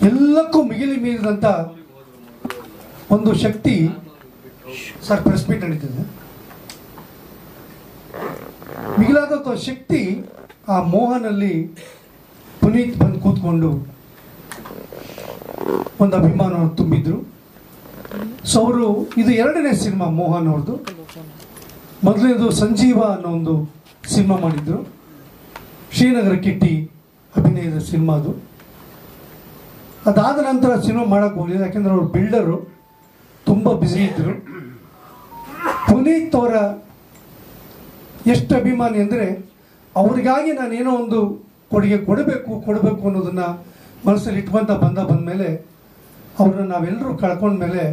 ಎಲ್ಲಕ್ಕೂ ಮಿಗಿಲಿ ಮೀರಿದಂಥ ಒಂದು ಶಕ್ತಿ sir press meet ನಡೀತಿದೆ. ಮಿಗಿಲಾದಂಥ ಶಕ್ತಿ ಆ ಮೋಹನಲ್ಲಿ ಪುನೀತ್ ಬಂದು ಕೂತ್ಕೊಂಡು ಒಂದು ಅಭಿಮಾನವನ್ನು ತುಂಬಿದ್ರು. ಸೊ ಅವರು ಇದು ಎರಡನೇ ಸಿನಿಮಾ ಮೋಹನ್ ಅವ್ರದ್ದು. ಮೊದಲನೇದು ಸಂಜೀವ ಅನ್ನೋ ಒಂದು ಸಿನಿಮಾ ಮಾಡಿದ್ರು, ಶ್ರೀನಗರ ಕಿಟ್ಟಿ ಅಭಿನಯದ ಸಿನಿಮಾ ಅದು. ಅದಾದ ನಂತರ ಸಿನಿಮಾ ಮಾಡೋಕ್ಕೆ ಹೋಗಲಿಲ್ಲ, ಯಾಕೆಂದರೆ ಅವರು ಬಿಲ್ಡರು ತುಂಬ ಬ್ಯುಸಿ ಇದ್ದರು. ಪುನೀತ್ ಅವರ ಎಷ್ಟು ಅಭಿಮಾನಿ ಅಂದರೆ ಅವ್ರಿಗಾಗಿ ನಾನೇನೋ ಒಂದು ಕೊಡುಗೆ ಕೊಡಬೇಕು ಅನ್ನೋದನ್ನು ಮನಸ್ಸಲ್ಲಿ ಇಟ್ಕೊಂತ ಬಂದ ಮೇಲೆ ಅವ್ರನ್ನ ನಾವೆಲ್ಲರೂ ಕಳ್ಕೊಂಡ್ಮೇಲೆ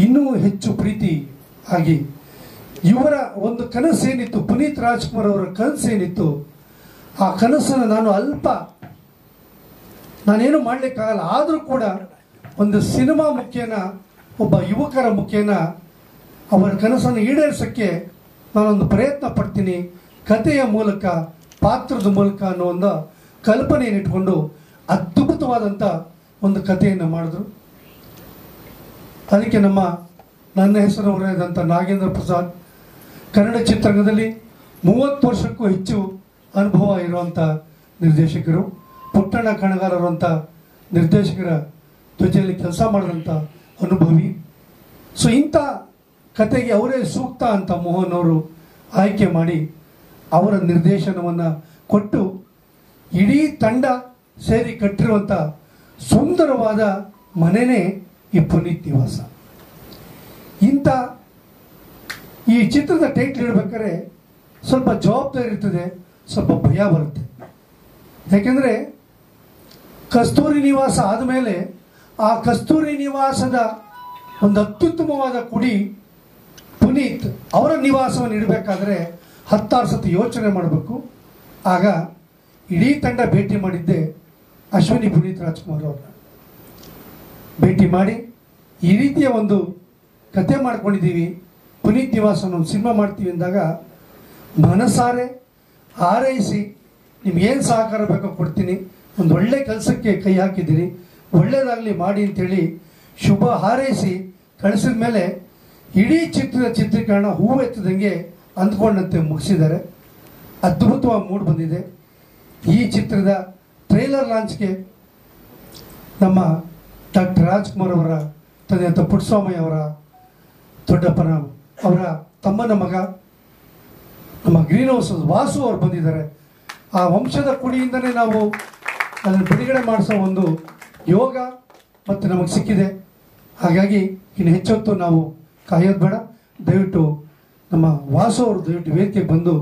ಇನ್ನೂ ಹೆಚ್ಚು ಪ್ರೀತಿ ಆಗಿ ಇವರ ಒಂದು ಕನಸೇನಿತ್ತು, ಪುನೀತ್ ರಾಜ್ಕುಮಾರ್ ಅವರ ಕನಸೇನಿತ್ತು, ಆ ಕನಸನ್ನು ನಾನೇನು ಮಾಡಲಿಕ್ಕಾಗಲ್ಲ. ಆದರೂ ಕೂಡ ಒಂದು ಸಿನಿಮಾ ಮುಖೇನ, ಒಬ್ಬ ಯುವಕರ ಮುಖೇನ ಅವರ ಕನಸನ್ನು ಈಡೇರಿಸೋಕ್ಕೆ ನಾನೊಂದು ಪ್ರಯತ್ನ ಪಡ್ತೀನಿ, ಕಥೆಯ ಮೂಲಕ, ಪಾತ್ರದ ಮೂಲಕ ಅನ್ನೋ ಒಂದು ಕಲ್ಪನೆಯನ್ನು ಇಟ್ಕೊಂಡು ಅದ್ಭುತವಾದಂಥ ಒಂದು ಕಥೆಯನ್ನು ಮಾಡಿದ್ರು. ಅದಕ್ಕೆ ನನ್ನ ಹೆಸರು ಅವರಾದಂಥ ನಾಗೇಂದ್ರ ಪ್ರಸಾದ್, ಕನ್ನಡ ಚಿತ್ರರಂಗದಲ್ಲಿ 30 ವರ್ಷಕ್ಕೂ ಹೆಚ್ಚು ಅನುಭವ ಇರುವಂಥ ನಿರ್ದೇಶಕರು, ಪುಟ್ಟಣ್ಣ ಕಣಗಾಲರು ಅಂತ ನಿರ್ದೇಶಕರ ಜೊತೆಯಲ್ಲಿ ಕೆಲಸ ಮಾಡಿದಂಥ ಅನುಭವಿ. ಸೊ ಇಂಥ ಕತೆಗೆ ಅವರೇ ಸೂಕ್ತ ಅಂತ ಮೋಹನ್ ಅವರು ಆಯ್ಕೆ ಮಾಡಿ ಅವರ ನಿರ್ದೇಶನವನ್ನು ಕೊಟ್ಟು ಇಡೀ ತಂಡ ಸೇರಿ ಕಟ್ಟಿರುವಂಥ ಸುಂದರವಾದ ಮನೆಯೇ ಈ ಪುನೀತ್ ನಿವಾಸ. ಈ ಚಿತ್ರದ ಟೈಟ್ಲ್ ಇಡಬೇಕಾದ್ರೆ ಸ್ವಲ್ಪ ಜವಾಬ್ದಾರಿ ಇರ್ತದೆ, ಸ್ವಲ್ಪ ಭಯ ಬರುತ್ತೆ. ಯಾಕೆಂದರೆ ಕಸ್ತೂರಿ ನಿವಾಸ ಆದಮೇಲೆ ಆ ಕಸ್ತೂರಿ ನಿವಾಸದ ಒಂದು ಅತ್ಯುತ್ತಮವಾದ ಕುಡಿ ಪುನೀತ್ ಅವರ ನಿವಾಸವನ್ನು ಇಡಬೇಕಾದ್ರೆ 10 ಸತಿ ಯೋಚನೆ ಮಾಡಬೇಕು. ಆಗ ಇಡೀ ತಂಡ ಭೇಟಿ ಮಾಡಿದ್ದೆ ಅಶ್ವಿನಿ ಪುನೀತ್ ರಾಜ್ಕುಮಾರ್ ಅವ್ರನ್ನ ಭೇಟಿ ಮಾಡಿ ಈ ರೀತಿಯ ಒಂದು ಕತೆ ಮಾಡ್ಕೊಂಡಿದ್ದೀವಿ, ಪುನೀತ್ ನಿವಾಸನ ಒಂದು ಸಿನಿಮಾ ಮಾಡ್ತೀವಿ ಅಂದಾಗ ಮನಸಾರೆ ಹಾರೈಸಿ ನಿಮ್ಗೇನು ಸಹಕಾರ ಬೇಕೋ ಕೊಡ್ತೀನಿ, ಒಂದು ಒಳ್ಳೆ ಕೆಲಸಕ್ಕೆ ಕೈ ಹಾಕಿದ್ದೀರಿ, ಒಳ್ಳೆಯದಾಗಲಿ ಮಾಡಿ ಅಂತೇಳಿ ಶುಭ ಹಾರೈಸಿ ಕಳಿಸಿದ ಮೇಲೆ ಇಡೀ ಚಿತ್ರದ ಚಿತ್ರೀಕರಣ ಹೂವೆತ್ತದಂಗೆ ಅಂದ್ಕೊಂಡಂತೆ ಮುಗಿಸಿದ್ದಾರೆ. ಅದ್ಭುತವಾಗಿ ಮೂಡಿ ಬಂದಿದೆ. ಈ ಚಿತ್ರದ ಟ್ರೈಲರ್ ಲಾಂಚ್ಗೆ ನಮ್ಮ ಡಾಕ್ಟರ್ ರಾಜ್ಕುಮಾರ್ ಅವರ ತಂದೆ ಪುಟ್ಟಸ್ವಾಮಯ್ಯ ಅವರ ದೊಡ್ಡಪ್ಪನ ಅವರ ತಮ್ಮನ ಮಗ ನಮ್ಮ ಗ್ರೀನ್ ಹೌಸ್ ವಾಸು ಅವರು ಬಂದಿದ್ದಾರೆ. ಆ ವಂಶದ ಕುಡಿಯಿಂದನೇ ನಾವು ಅದನ್ನು ಬಿಡುಗಡೆ ಮಾಡಿಸೋ ಒಂದು ಯೋಗ ಮತ್ತು ನಮಗೆ ಸಿಕ್ಕಿದೆ. ಹಾಗಾಗಿ ಇನ್ನು ಹೆಚ್ಚೊತ್ತು ನಾವು ಕಾಯೋದು ಬೇಡ. ದಯವಿಟ್ಟು ನಮ್ಮ ವಾಸು ಅವರು ದಯವಿಟ್ಟು ವೇದಿಕೆಗೆ ಬಂದು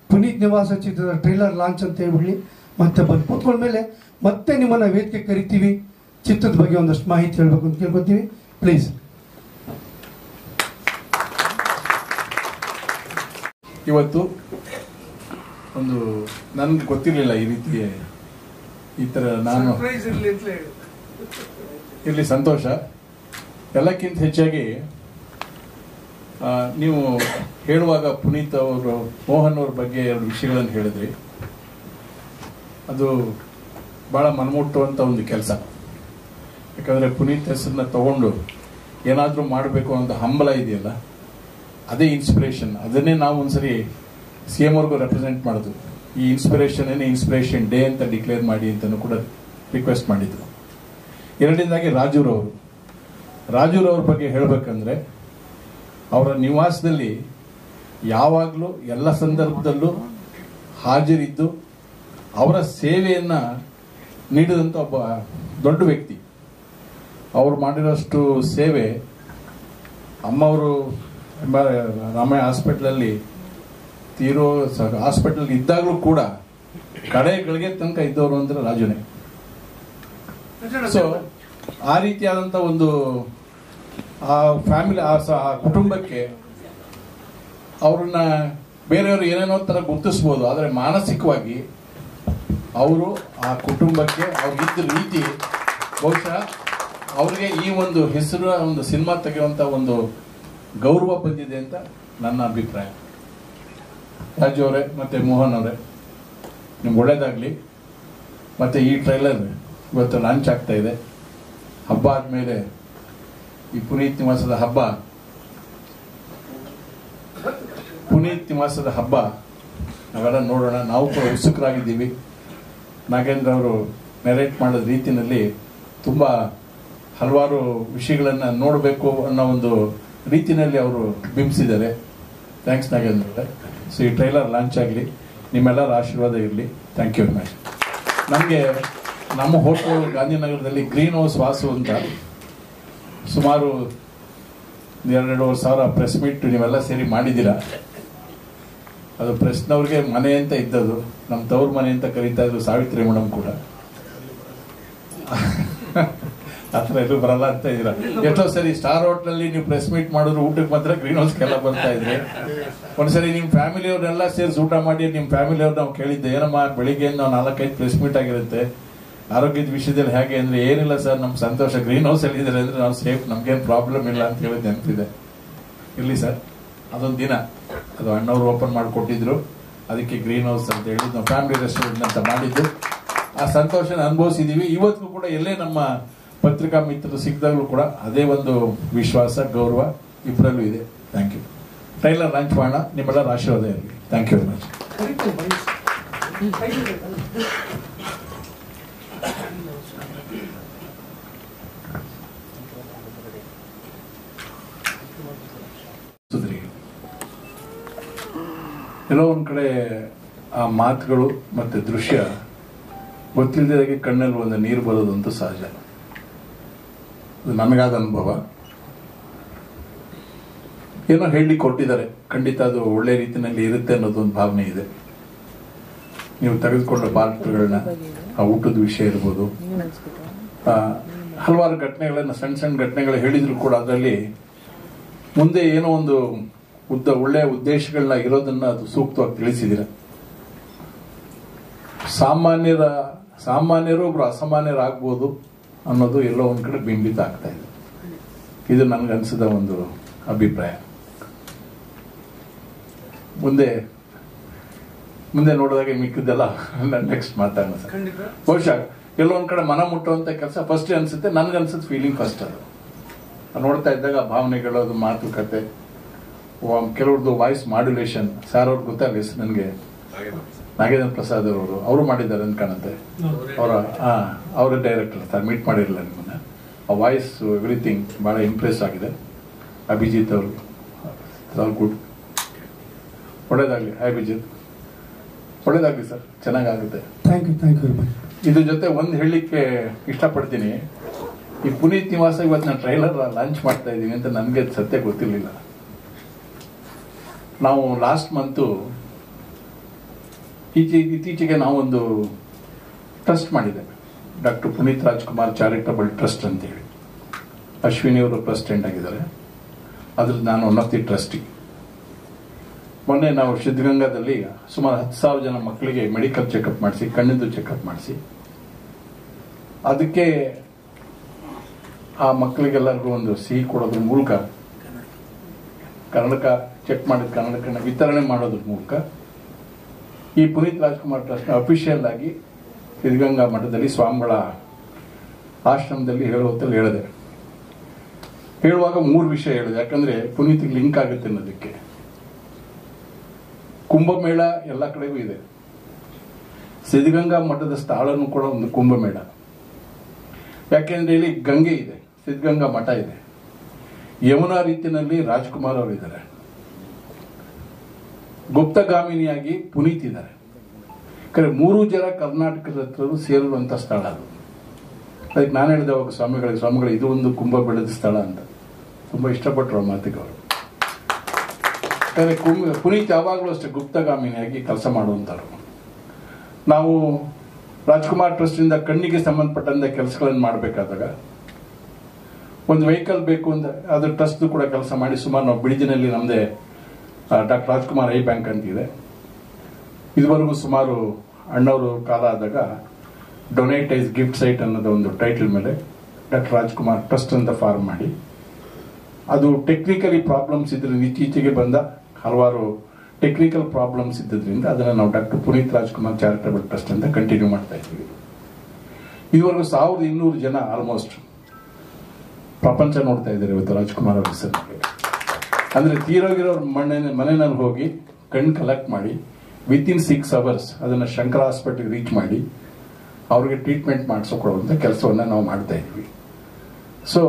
ಪುನೀತ್ ನಿವಾಸ ಚಿತ್ರದ ಟ್ರೈಲರ್ ಲಾಂಚ್ ಅಂತ ಹೇಳಿ ಮತ್ತೆ ಬಂದು ಕೂತ್ಕೊಂಡ್ಮೇಲೆ ಮತ್ತೆ ನಿಮ್ಮನ್ನು ವೇದಿಕೆ ಕರಿತೀವಿ, ಚಿತ್ರದ ಬಗ್ಗೆ ಒಂದಷ್ಟು ಮಾಹಿತಿ ಹೇಳಬೇಕು ಅಂತ ಕೇಳ್ಕೊತೀವಿ. ಪ್ಲೀಸ್. ಇವತ್ತು ಒಂದು ನನಗೆ ಗೊತ್ತಿರಲಿಲ್ಲ ಈ ಥರ ನಾನು ಇರಲಿ ಸಂತೋಷ. ಎಲ್ಲಕ್ಕಿಂತ ಹೆಚ್ಚಾಗಿ ನೀವು ಹೇಳುವಾಗ ಪುನೀತ್ ಅವರು ಮೋಹನ್ ಅವ್ರ ಬಗ್ಗೆ 2 ವಿಷಯಗಳನ್ನು ಹೇಳಿದ್ರಿ. ಅದು ಭಾಳ ಮನಮುಟ್ಟುವಂಥ ಒಂದು ಕೆಲಸ. ಯಾಕಂದರೆ ಪುನೀತ್ ಹೆಸರನ್ನ ತಗೊಂಡು ಏನಾದರೂ ಮಾಡಬೇಕು ಅಂತ ಹಂಬಲ ಇದೆಯಲ್ಲ, ಅದೇ ಇನ್ಸ್ಪಿರೇಷನ್. ಅದನ್ನೇ ನಾವು ಒಂದ್ಸರಿ CM ಅವ್ರಿಗೂ ರೆಪ್ರೆಸೆಂಟ್ ಮಾಡಿದ್ವಿ. ಈ ಇನ್ಸ್ಪಿರೇಷನ್ ಡೇ ಅಂತ ಡಿಕ್ಲೇರ್ ಮಾಡಿ ಅಂತಲೂ ಕೂಡ ರಿಕ್ವೆಸ್ಟ್ ಮಾಡಿದ್ರು. ಎರಡನೇದಾಗಿ ರಾಜೂರವ್ರ ಬಗ್ಗೆ ಹೇಳಬೇಕಂದ್ರೆ ಅವರ ನಿವಾಸದಲ್ಲಿ ಯಾವಾಗಲೂ ಎಲ್ಲ ಸಂದರ್ಭದಲ್ಲೂ ಹಾಜರಿದ್ದು ಅವರ ಸೇವೆಯನ್ನು ನೀಡಿದಂಥ ಒಬ್ಬ ದೊಡ್ಡ ವ್ಯಕ್ತಿ. ಅವರು ಮಾಡಿರೋಷ್ಟು ಸೇವೆ ಅಮ್ಮವರು ರಾಮಯ್ಯ ಹಾಸ್ಪಿಟ್ಲಲ್ಲಿ ಹಾಸ್ಪಿಟಲ್ ಇದ್ದಾಗಲೂ ಕೂಡ ಕಡೆಗಳಿಗೆ ತನಕ ಇದ್ದವರು ಅಂದ್ರೆ ರಾಜುನೇ. ಸೊ ಆ ರೀತಿಯಾದಂಥ ಒಂದು ಆ ಫ್ಯಾಮಿಲಿ, ಆ ಕುಟುಂಬಕ್ಕೆ ಅವ್ರನ್ನ ಬೇರೆಯವರು ಏನೇನೋ ಥರ ಗುರುತಿಸ್ಬೋದು, ಆದರೆ ಮಾನಸಿಕವಾಗಿ ಅವರು ಆ ಕುಟುಂಬಕ್ಕೆ ಅವ್ರಿಗಿದ್ದ ರೀತಿ ಬಹುಶಃ ಅವ್ರಿಗೆ ಈ ಒಂದು ಹೆಸರು ಒಂದು ಸಿನಿಮಾ ತೆಗೆಯುವಂಥ ಒಂದು ಗೌರವ ಬಂದಿದೆ ಅಂತ ನನ್ನ ಅಭಿಪ್ರಾಯ. ರಾಜು ಅವರೇ ಮತ್ತು ಮೋಹನ್ ಅವರೇ, ನಿಮ್ಗೆ ಒಳ್ಳೇದಾಗಲಿ. ಮತ್ತು ಈ ಟ್ರೈಲರ್ ಇವತ್ತು ಲಾಂಚ್ ಆಗ್ತಾ ಇದೆ. ಹಬ್ಬ ಆದಮೇಲೆ ಈ ಪುನೀತ್ ನಿವಾಸದ ಹಬ್ಬ ನಾವೆಲ್ಲ ನೋಡೋಣ. ನಾವು ಕೂಡ ಉತ್ಸುಕರಾಗಿದ್ದೀವಿ. ನಾಗೇಂದ್ರ ಅವರು ನೆರೇಟ್ ಮಾಡಿದ ರೀತಿಯಲ್ಲಿ ತುಂಬ ಹಲವಾರು ವಿಷಯಗಳನ್ನು ನೋಡಬೇಕು ಅನ್ನೋ ಒಂದು ರೀತಿಯಲ್ಲಿ ಅವರು ಬಿಂಬಿಸಿದ್ದಾರೆ. ಥ್ಯಾಂಕ್ಸ್ ನಾಗೇಂದ್ರ ಅವರೇ. ಸೊ ಈ ಟ್ರೈಲರ್ ಲಾಂಚ್ ಆಗಲಿ, ನಿಮ್ಮೆಲ್ಲರ ಆಶೀರ್ವಾದ ಇರಲಿ. Thank you very much. ನನಗೆ ನಮ್ಮ ಹೋಟೆಲ್ ಗಾಂಧಿನಗರದಲ್ಲಿ ಗ್ರೀನ್ ಹೌಸ್ ವಾಸು ಅಂತ ಸುಮಾರು 2,500 ಪ್ರೆಸ್ ಮೀಟ್ ನೀವೆಲ್ಲ ಸೇರಿ ಮಾಡಿದ್ದೀರಾ. ಅದು ಪ್ರೆಸ್ನವ್ರಿಗೆ ಮನೆ ಅಂತ ಇದ್ದದು, ನಮ್ಮ ತವ್ರ ಮನೆ ಅಂತ ಕರೀತಾ ಇದ್ರು ಸಾವಿತ್ರಿ ಮೇಡಮ್ ಕೂಡ. ಆ ಥರ ಎಲ್ಲೂ ಬರಲ್ಲ ಅಂತ ಇದ್ದೀರಾ. ಎಷ್ಟೋ ಸರಿ ಸ್ಟಾರ್ ಹೋಟ್ಲಲ್ಲಿ ನೀವು ಪ್ರೆಸ್ ಮೀಟ್ ಮಾಡಿದ್ರು ಊಟಕ್ಕೆ ಮಾತ್ರ ಗ್ರೀನ್ ಹೌಸ್ಗೆಲ್ಲ ಬರ್ತಾ ಇದ್ರಿ. ಒಂದ್ಸರಿ ನಿಮ್ಮ ಫ್ಯಾಮಿಲಿಯವ್ರನ್ನೆಲ್ಲ ಸೇರಿಸಿ ಊಟ ಮಾಡಿ ನಿಮ್ಮ ಫ್ಯಾಮಿಲಿಯವ್ರು ನಾವು ಕೇಳಿದ್ದೆ, ಏನಮ್ಮ ಬೆಳಿಗ್ಗೆ ನಾವು 4-5 ಪ್ರೆಸ್ ಮೀಟ್ ಆಗಿರುತ್ತೆ, ಆರೋಗ್ಯದ ವಿಷಯದಲ್ಲಿ ಹೇಗೆ ಅಂದರೆ, ಏನಿಲ್ಲ ಸರ್ ನಮ್ಮ ಸಂತೋಷ ಗ್ರೀನ್ ಹೌಸ್ ಅಲ್ಲಿ ಇದ್ದಾರೆ ಅಂದರೆ ನಾವು ಸೇಫ್, ನಮ್ಗೇನು ಪ್ರಾಬ್ಲಮ್ ಇಲ್ಲ ಅಂತ ಹೇಳಿದ್ ನೆನಪಿದೆ. ಇರಲಿ ಸರ್, ಅದೊಂದು ದಿನ ಅದು ಅಣ್ಣವ್ರು ಓಪನ್ ಮಾಡಿಕೊಟ್ಟಿದ್ರು, ಅದಕ್ಕೆ ಗ್ರೀನ್ ಹೌಸ್ ಅಂತ ಹೇಳಿ ನಾವು ಫ್ಯಾಮಿಲಿ ರೆಸ್ಟೋರೆಂಟ್ ಅಂತ ಮಾಡಿದ್ದು. ಆ ಸಂತೋಷನ ಅನುಭವಿಸಿದ್ದೀವಿ. ಇವತ್ತಿಗೂ ಕೂಡ ಎಲ್ಲೇ ನಮ್ಮ ಪತ್ರಿಕಾ ಮಿತ್ರರು ಸಿಕ್ಕಿದಾಗಲೂ ಕೂಡ ಅದೇ ಒಂದು ವಿಶ್ವಾಸ, ಗೌರವ ಇಬ್ಬರಲ್ಲೂ ಇದೆ. Thank you. ಟ್ರೈಲರ್ ಲಾಂಚ್ ಮಾಡೋಣ, ನಿಮ್ಮೆಲ್ಲರ ಆಶೀರ್ವಾದ ಇರಲಿ. Thank you very much. ಎಲ್ಲೋ ಒಂದು ಕಡೆ ಆ ಮಾತುಗಳು ಮತ್ತು ದೃಶ್ಯ ಗೊತ್ತಿಲ್ಲದಾಗೆ ಕಣ್ಣಲ್ಲಿ ಒಂದು ನೀರು ಬರೋದಂತೂ ಸಹಜ. ಅದು ನನಗಾದ ಅನುಭವ. ಏನೋ ಹೇಳಲಿಕ್ಕೆ ಕೊಟ್ಟಿದ್ದಾರೆ, ಖಂಡಿತ ಅದು ಒಳ್ಳೆ ರೀತಿಯಲ್ಲಿ ಇರುತ್ತೆ ಅನ್ನೋದೊಂದು ಭಾವನೆ ಇದೆ. ನೀವು ತೆಗೆದುಕೊಂಡ ಪಾತ್ರಗಳನ್ನ, ಆ ಊಟದ ವಿಷಯ ಇರ್ಬೋದು, ಹಲವಾರು ಘಟನೆಗಳನ್ನ, ಸಣ್ಣ ಘಟನೆಗಳು ಹೇಳಿದ್ರು ಕೂಡ ಅದರಲ್ಲಿ ಮುಂದೆ ಏನೋ ಒಂದು ಒಳ್ಳೆಯ ಉದ್ದೇಶಗಳನ್ನ ಇರೋದನ್ನ ಅದು ಸೂಕ್ತವಾಗಿ ತಿಳಿಸಿದಿರ. ಸಾಮಾನ್ಯರು ಒಬ್ರು ಅಸಾಮಾನ್ಯರಾಗ್ಬೋದು ಅನ್ನೋದು ಎಲ್ಲೋ ಒಂದ್ ಕಡೆ ಬಿಂಬಿತ ಆಗ್ತಾ ಇದೆ. ಇದು ನನ್ಗನ್ಸಿದ ಒಂದು ಅಭಿಪ್ರಾಯ. ಮುಂದೆ ನೋಡಿದಾಗ ಮಿಕ್ಕಿದ್ದೆಲ್ಲ ನೆಕ್ಸ್ಟ್ ಮಾತಾಡೋಣ ಸರ್. ಬಹುಶಃ ಎಲ್ಲೋ ಒಂದ್ ಕಡೆ ಮನ ಮುಟ್ಟುವಂತ ಕೆಲಸ ಫಸ್ಟ್ ಅನ್ಸುತ್ತೆ. ನನ್ಗನ್ಸುತ್ತೆ ಫೀಲಿಂಗ್ ಫಸ್ಟ್. ಅದು ನೋಡ್ತಾ ಇದ್ದಾಗ ಭಾವನೆಗಳು, ಅದು ಮಾತುಕತೆ, ಕೆಲವ್ರದ್ದು ವಾಯ್ಸ್ ಮಾಡ್ಯುಲೇಷನ್. ಸಾರ್ ಅವ್ರಿಗೆ ಗೊತ್ತಾಗಲಿ ಹೆಸರು ನನಗೆ, ನಾಗೇಂದ್ರ ಪ್ರಸಾದ್ ಅವರು ಮಾಡಿದ್ದಾರೆ ಅಂತ ಕಾಣುತ್ತೆ. ಅವರ ಡೈರೆಕ್ಟರ್ ಸರ್, ಮೀಟ್ ಮಾಡಿರಲಿಲ್ಲ ನಿಮ್ಮನ್ನ. ಆ ವಾಯ್ಸ್ ಎವ್ರಿಥಿಂಗ್ ಭಾಳ ಇಂಪ್ರೆಸ್ ಆಗಿದೆ. ಅಭಿಜಿತ್ ಅವರು ಆಲ್ ಗುಡ್. ಒಳ್ಳೇದಾಗಲಿ ಅಭಿಜಿತ್, ಒಳ್ಳೇದಾಗಲಿ ಸರ್, ಚೆನ್ನಾಗಾಗುತ್ತೆ. Thank you very much. ಇದ್ರ ಜೊತೆ ಒಂದು ಹೇಳಲಿಕ್ಕೆ ಇಷ್ಟಪಡ್ತೀನಿ. ಈ ಪುನೀತ್ ನಿವಾಸ ಇವತ್ತು ನಾನು ಟ್ರೈಲರ್ ಲಾಂಚ್ ಮಾಡ್ತಾ ಇದ್ದೀನಿ ಅಂತ ನನಗೆ ಸತ್ಯ ಗೊತ್ತಿರಲಿಲ್ಲ. ನಾವು ಲಾಸ್ಟ್ ಮಂತು ಇತ್ತೀಚೆಗೆ ನಾವೊಂದು ಟ್ರಸ್ಟ್ ಮಾಡಿದ್ದೇವೆ, doctor Puneeth Rajkumar charitable trust ಅಂತೇಳಿ. ಅಶ್ವಿನಿ ಅವರು ಪ್ರೆಸಿಡೆಂಟ್ ಆಗಿದ್ದಾರೆ. ಅದ್ರಲ್ಲಿ ನಾನು ಒನ್ ಆಫ್ ದಿ ಟ್ರಸ್ಟಿ. ಮೊನ್ನೆ ನಾವು ಸಿದ್ಧಗಂಗಾದಲ್ಲಿ ಸುಮಾರು 10,000 ಜನ ಮಕ್ಕಳಿಗೆ ಮೆಡಿಕಲ್ ಚೆಕಪ್ ಮಾಡಿಸಿ, ಕಣ್ಣಿಂದು ಚೆಕಪ್ ಮಾಡಿಸಿ, ಅದಕ್ಕೆ ಆ ಮಕ್ಕಳಿಗೆಲ್ಲರಿಗೂ ಒಂದು ಸಿಹಿ ಕೊಡೋದ್ರ ಮೂಲಕ, ಕನ್ನಡಕ ಚೆಕ್ ಮಾಡಿದ ಕನ್ನಡಕನ ವಿತರಣೆ ಮಾಡೋದ್ರ ಮೂಲಕ ಈ ಪುನೀತ್ ರಾಜ್ಕುಮಾರ್ ಟ್ರಸ್ಟ್ ಅಫಿಷಿಯಲ್ ಆಗಿ ಸಿದ್ಧಗಂಗಾ ಮಠದಲ್ಲಿ ಸ್ವಾಮಿಗಳ ಆಶ್ರಮದಲ್ಲಿ ಹೇಳುವತ್ತಲ್ಲಿ ಹೇಳಿದೆ. ಹೇಳುವಾಗ 3 ವಿಷಯ ಹೇಳಿದೆ, ಯಾಕಂದ್ರೆ ಪುನೀತ್ಗೆ ಲಿಂಕ್ ಆಗುತ್ತೆ ಅನ್ನೋದಕ್ಕೆ. ಕುಂಭಮೇಳ ಎಲ್ಲ ಕಡೆಗೂ ಇದೆ. ಸಿದ್ಧಗಂಗಾ ಮಠದ ಸ್ಥಳನೂ ಕೂಡ ಒಂದು ಕುಂಭಮೇಳ. ಯಾಕೆಂದ್ರೆ ಇಲ್ಲಿ ಗಂಗೆ ಇದೆ, ಸಿದ್ಧಗಂಗಾ ಮಠ ಇದೆ, ಯಮುನಾ ರೀತಿಯಲ್ಲಿ ರಾಜ್ಕುಮಾರ್ ಅವರು ಇದ್ದಾರೆ, ಗುಪ್ತಗಾಮಿನಿಯಾಗಿ ಪುನೀತ್ ಇದ್ದಾರೆ. 3 ಜನ ಕರ್ನಾಟಕದ ಹತ್ರ ಸೇರುವಂತ ಸ್ಥಳ ಅದು. ಅದಕ್ಕೆ ನಾನು ಹೇಳಿದೆ ಅವಾಗ ಸ್ವಾಮಿಗಳಿಗೆ ಇದು ಒಂದು ಕುಂಭ ಬೆಳೆದ ಸ್ಥಳ ಅಂತ. ತುಂಬಾ ಇಷ್ಟಪಟ್ಟರು ಆ ಮಾತಿಗೆ ಅವರು. ಪುನೀತ್ ಯಾವಾಗಲೂ ಅಷ್ಟೇ ಗುಪ್ತಗಾಮಿನಿಯಾಗಿ ಕೆಲಸ ಮಾಡುವಂತರು. ನಾವು ರಾಜ್ಕುಮಾರ್ ಟ್ರಸ್ಟ್ ಇಂದ ಕಣ್ಣಿಗೆ ಸಂಬಂಧಪಟ್ಟಂತ ಕೆಲಸಗಳನ್ನು ಮಾಡಬೇಕಾದಾಗ ಒಂದು ವೆಹಿಕಲ್ ಬೇಕು ಅಂತ ಅದು ಟ್ರಸ್ಟ್ ಕೂಡ ಕೆಲಸ ಮಾಡಿ ಸುಮಾರು ನಾವು ಬಿಳಿಜಿನಲ್ಲಿ ನಮ್ಮದೇ ಡಾಕ್ಟರ್ ರಾಜ್ಕುಮಾರ್ ಐ ಬ್ಯಾಂಕ್ ಅಂತಿದೆ. ಇದುವರೆಗೂ ಸುಮಾರು ಅಣ್ಣವರು ಕಾಲ ಆದಾಗ ಡೊನೇಟ್ ಐಸ್ ಗಿಫ್ಟ್ ಸೈಟ್ ಅನ್ನೋದು ಒಂದು ಟೈಟಲ್ ಮೇಲೆ ಡಾಕ್ಟರ್ ರಾಜ್ಕುಮಾರ್ ಟ್ರಸ್ಟ್ ಅಂತ ಫಾರ್ಮ್ ಮಾಡಿ, ಅದು ಟೆಕ್ನಿಕಲಿ ಪ್ರಾಬ್ಲಮ್ಸ್ ಇದ್ರಿಂದ ಇತ್ತೀಚೆಗೆ ಬಂದ ಹಲವಾರು ಟೆಕ್ನಿಕಲ್ ಪ್ರಾಬ್ಲಮ್ಸ್ ಇದ್ದರಿಂದ ಅದನ್ನು ನಾವು doctor Puneeth Rajkumar charitable trust ಅಂತ ಕಂಟಿನ್ಯೂ ಮಾಡ್ತಾ ಇದ್ದೀವಿ. ಇದುವರೆಗೂ 1200 ಜನ ಆಲ್ಮೋಸ್ಟ್ ಪ್ರಪಂಚ ನೋಡ್ತಾ ಇದ್ದಾರೆ ಇವತ್ತು ರಾಜ್ಕುಮಾರ್ ಅವ್ರ ಹೆಸರಿಗೆ. ಅಂದ್ರೆ ತೀರೋಗಿರೋರ್ ಮನೆಯಲ್ಲಿ ಹೋಗಿ ಕಣ್ಣು ಕಲೆಕ್ಟ್ ಮಾಡಿ ವಿತಿನ್ 6 hours ಅದನ್ನ ಶಂಕರ ಹಾಸ್ಪಿಟಲ್ ರೀಚ್ ಮಾಡಿ ಅವ್ರಿಗೆ ಟ್ರೀಟ್ಮೆಂಟ್ ಮಾಡಿಸ್ಕೊಡುವಂತ ಕೆಲಸವನ್ನ ನಾವು ಮಾಡ್ತಾ ಇದ್ವಿ. ಸೊ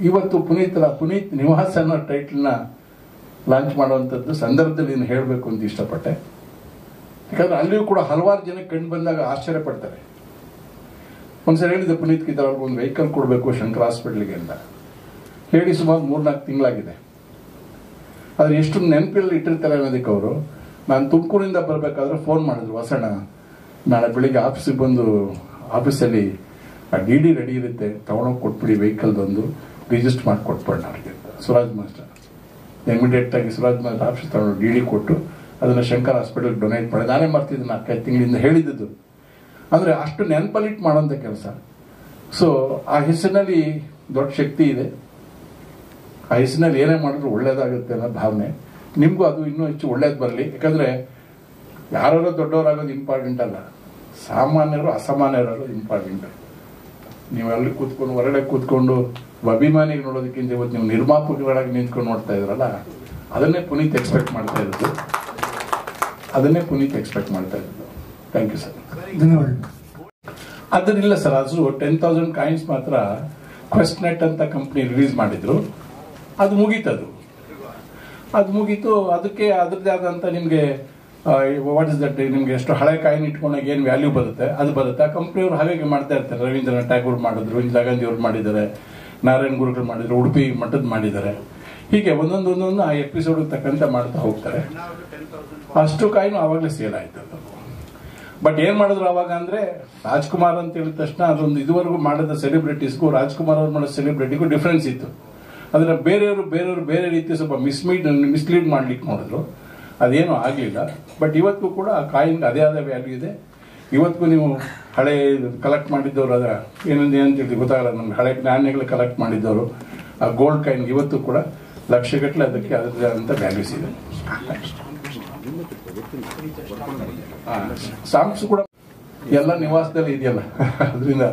ಇವತ್ತು ಪುನೀತ್ ನಿವಾಸ್ ಅನ್ನೋ ಟೈಟಲ್ನ ಲಾಂಚ್ ಮಾಡುವಂಥದ್ದು ಸಂದರ್ಭದಲ್ಲಿ ನಾನು ಹೇಳಬೇಕು ಅಂತ ಇಷ್ಟಪಟ್ಟೆ. ಯಾಕಂದ್ರೆ ಅಲ್ಲಿಯೂ ಕೂಡ ಹಲವಾರು ಜನ ಕಂಡು ಬಂದಾಗ ಆಶ್ಚರ್ಯ ಪಡ್ತಾರೆ. ಒಂದ್ಸರಿ ಹೇಳಿದೆ ಪುನೀತ್ ಈ ಥರ ಒಂದು ವೆಹಿಕಲ್ ಕೊಡಬೇಕು ಶಂಕರ ಹಾಸ್ಪಿಟ್ಲಿಗೆ ಅಂತ ಹೇಳಿ ಸುಮಾರು 3-4 ತಿಂಗಳಾಗಿದೆ. ಆದ್ರೆ ಎಷ್ಟು ನೆನಪಲ್ಲಿ ಇಟ್ಟಿರ್ತಾರೆ ಅನ್ನೋದಕ್ಕೆ ಅವರು, ನಾನು ತುಮಕೂರಿಂದ ಬರಬೇಕಾದ್ರೆ ಫೋನ್ ಮಾಡಿದ್ರು, ವಸಣ್ಣ ನಾಳೆ ಬೆಳಿಗ್ಗೆ ಆಫೀಸಿಗೆ ಬಂದು ಆಫೀಸಲ್ಲಿ DD ರೆಡಿ ಇರುತ್ತೆ, ತಗೊಂಡೋಗಿ ಕೊಟ್ಬಿಡಿ ವೆಹಿಕಲ್ದೊಂದು ರಿಜಿಸ್ಟರ್ ಮಾಡಿ ಕೊಟ್ಬಿಡೋಣ ಅವ್ರಿಗೆ ಅಂತ. ಸುರಾಜ್ ಮಾಸ್ಟರ್ ಇಮಿಡಿಯೇಟ್ ಆಗಿ ಸುರಾಜ್ ಮಾಸ್ಟರ್ ಆಫೀಸ್ ತಗೊಂಡು DD ಕೊಟ್ಟು ಅದನ್ನ ಶಂಕರ್ ಹಾಸ್ಪಿಟಲ್ಗೆ ಡೊನೇಟ್ ಮಾಡಿ, ನಾನೇ ಮಾಡ್ತಿದ್ದೆ 4-5 ತಿಂಗಳಿಂದ ಹೇಳಿದ್ದು. ಅಂದ್ರೆ ಅಷ್ಟು ನೆನಪಲ್ಲಿಟ್ಟು ಮಾಡೋಂಥ ಕೆಲಸ. ಸೊ ಆ ಹೆಸರಿನಲ್ಲಿ ದೊಡ್ಡ ಶಕ್ತಿ ಇದೆ. ಆ ಹೆಸರಿನಲ್ಲಿ ಏನೇ ಮಾಡಿದ್ರು ಒಳ್ಳೇದಾಗುತ್ತೆ ಅನ್ನೋ ಭಾವನೆ. ನಿಮ್ಗೂ ಅದು ಇನ್ನೂ ಹೆಚ್ಚು ಒಳ್ಳೇದು ಬರಲಿ. ಯಾಕಂದ್ರೆ ಯಾರೋ ದೊಡ್ಡವರಾಗೋದು ಇಂಪಾರ್ಟೆಂಟ್ ಅಲ್ಲ, ಸಾಮಾನ್ಯರು ಅಸಾಮಾನ್ಯರಾಗೋದು ಇಂಪಾರ್ಟೆಂಟ್. ನೀವು ಅಲ್ಲಿ ಕೂತ್ಕೊಂಡು ಹೊರಗಡೆ ಕೂತ್ಕೊಂಡು ಅಭಿಮಾನಿಗೆ ನೋಡೋದಕ್ಕಿಂತ ಇವತ್ತು ನೀವು ನಿರ್ಮಾಪಕರಾಗಿ ನಿಂತ್ಕೊಂಡು ನೋಡ್ತಾ ಇದ್ರಲ್ಲ, ಅದನ್ನೇ ಪುನೀತ್ ಎಕ್ಸ್ಪೆಕ್ಟ್ ಮಾಡ್ತಾ ಇರೋದು. Thank you sir. ಧನ್ಯವಾದ. ಅದರಿಲ್ಲ ಸರ್, ಅದು 10,000 ಕಾಯಿನ್ಸ್ ಮಾತ್ರ ಕ್ವೆಸ್ಟ್ ನೆಟ್ ಅಂತ ಕಂಪ್ನಿ ರಿಲೀಸ್ ಮಾಡಿದ್ರು. ಅದು ಮುಗೀತದು. ಅದಕ್ಕೆ ಅದರದ್ದೇ ಆದಂತ ನಿಮಗೆ ವಾಟ್ ಇಸ್ ದಟ್, ನಿಮ್ಗೆ ಎಷ್ಟು ಹಳೆ ಕಾಯಿನ್ ಇಟ್ಕೊಂಡಾಗ ಏನು ವ್ಯಾಲ್ಯೂ ಬರುತ್ತೆ ಅದು ಬರುತ್ತೆ. ಆ ಕಂಪ್ನಿಯವರು ಹಾಗೆ ಮಾಡ್ತಾ ಇರ್ತಾರೆ. ರವೀಂದ್ರನಾಥ್ ಟ್ಯಾಗೋರ್ ಮಾಡಿದ್ರು, ಇಂದಿರಾ ಗಾಂಧಿ ಅವ್ರು ಮಾಡಿದ್ದಾರೆ, ನಾರಾಯಣ್ ಗುರುಗಳು ಮಾಡಿದ್ರು, ಉಡುಪಿ ಮಠದ ಮಾಡಿದ್ದಾರೆ. ಹೀಗೆ ಒಂದೊಂದು ಆ ಎಪಿಸೋಡ್ ತಕ್ಕಂತೆ ಮಾಡ್ತಾ ಹೋಗ್ತಾರೆ. ಅಷ್ಟು ಕಾಯಿನು ಆವಾಗಲೇ ಸೇಲ್ ಆಯ್ತು. ಬಟ್ ಏನ್ ಮಾಡಿದ್ರು ಅವಾಗ ಅಂದ್ರೆ, ರಾಜ್ಕುಮಾರ್ ಅಂತ ಹೇಳಿದ ತಕ್ಷಣ ಅದೊಂದು ಇದುವರೆಗೂ ಮಾಡಿದ ಸೆಲೆಬ್ರಿಟೀಸ್ಗೂ ರಾಜ್ಕುಮಾರ್ ಅವ್ರು ಮಾಡೋ ಸೆಲೆಬ್ರಿಟಿಗೂ ಡಿಫ್ರೆನ್ಸ್ ಇತ್ತು. ಅದನ್ನ ಬೇರೆಯವರು ಬೇರೆ ರೀತಿ ಸ್ವಲ್ಪ ಮಿಸ್ಲೀಡ್ ಮಾಡ್ಲಿಕ್ಕೆ ನೋಡಿದ್ರು. ಅದೇನು ಆಗಲಿಲ್ಲ. ಬಟ್ ಇವತ್ತಿಗೂ ಕೂಡ ಆ ಕಾಯಿನ್ಗೆ ಅದೇ ಆದ ವ್ಯಾಲ್ಯೂ ಇದೆ. ಇವತ್ತಿಗೂ ನೀವು ಹಳೆ ಕಲೆಕ್ಟ್ ಮಾಡಿದ್ದವರು, ಅದ ಏನಂತ ಗೊತ್ತಾಗಲ್ಲ ನಮ್ಗೆ, ಹಳೆ ನಾಣ್ಯಗಳು ಕಲೆಕ್ಟ್ ಮಾಡಿದ್ದವರು ಆ ಗೋಲ್ಡ್ ಕಾಯಿನ್ಗೆ ಇವತ್ತು ಕೂಡ ಲಕ್ಷಗಟ್ಟಲೆ ಅದಕ್ಕೆ ಅದರದೇ ಆದಂಥ ವ್ಯಾಲ್ಯೂಸ್ ಇದೆ. ಸಾಂಗ್ಸ್ ಕೂಡ ಎಲ್ಲ ನಿವಾಸದಲ್ಲಿ ಇದೆಯಲ್ಲ, ಅದರಿಂದ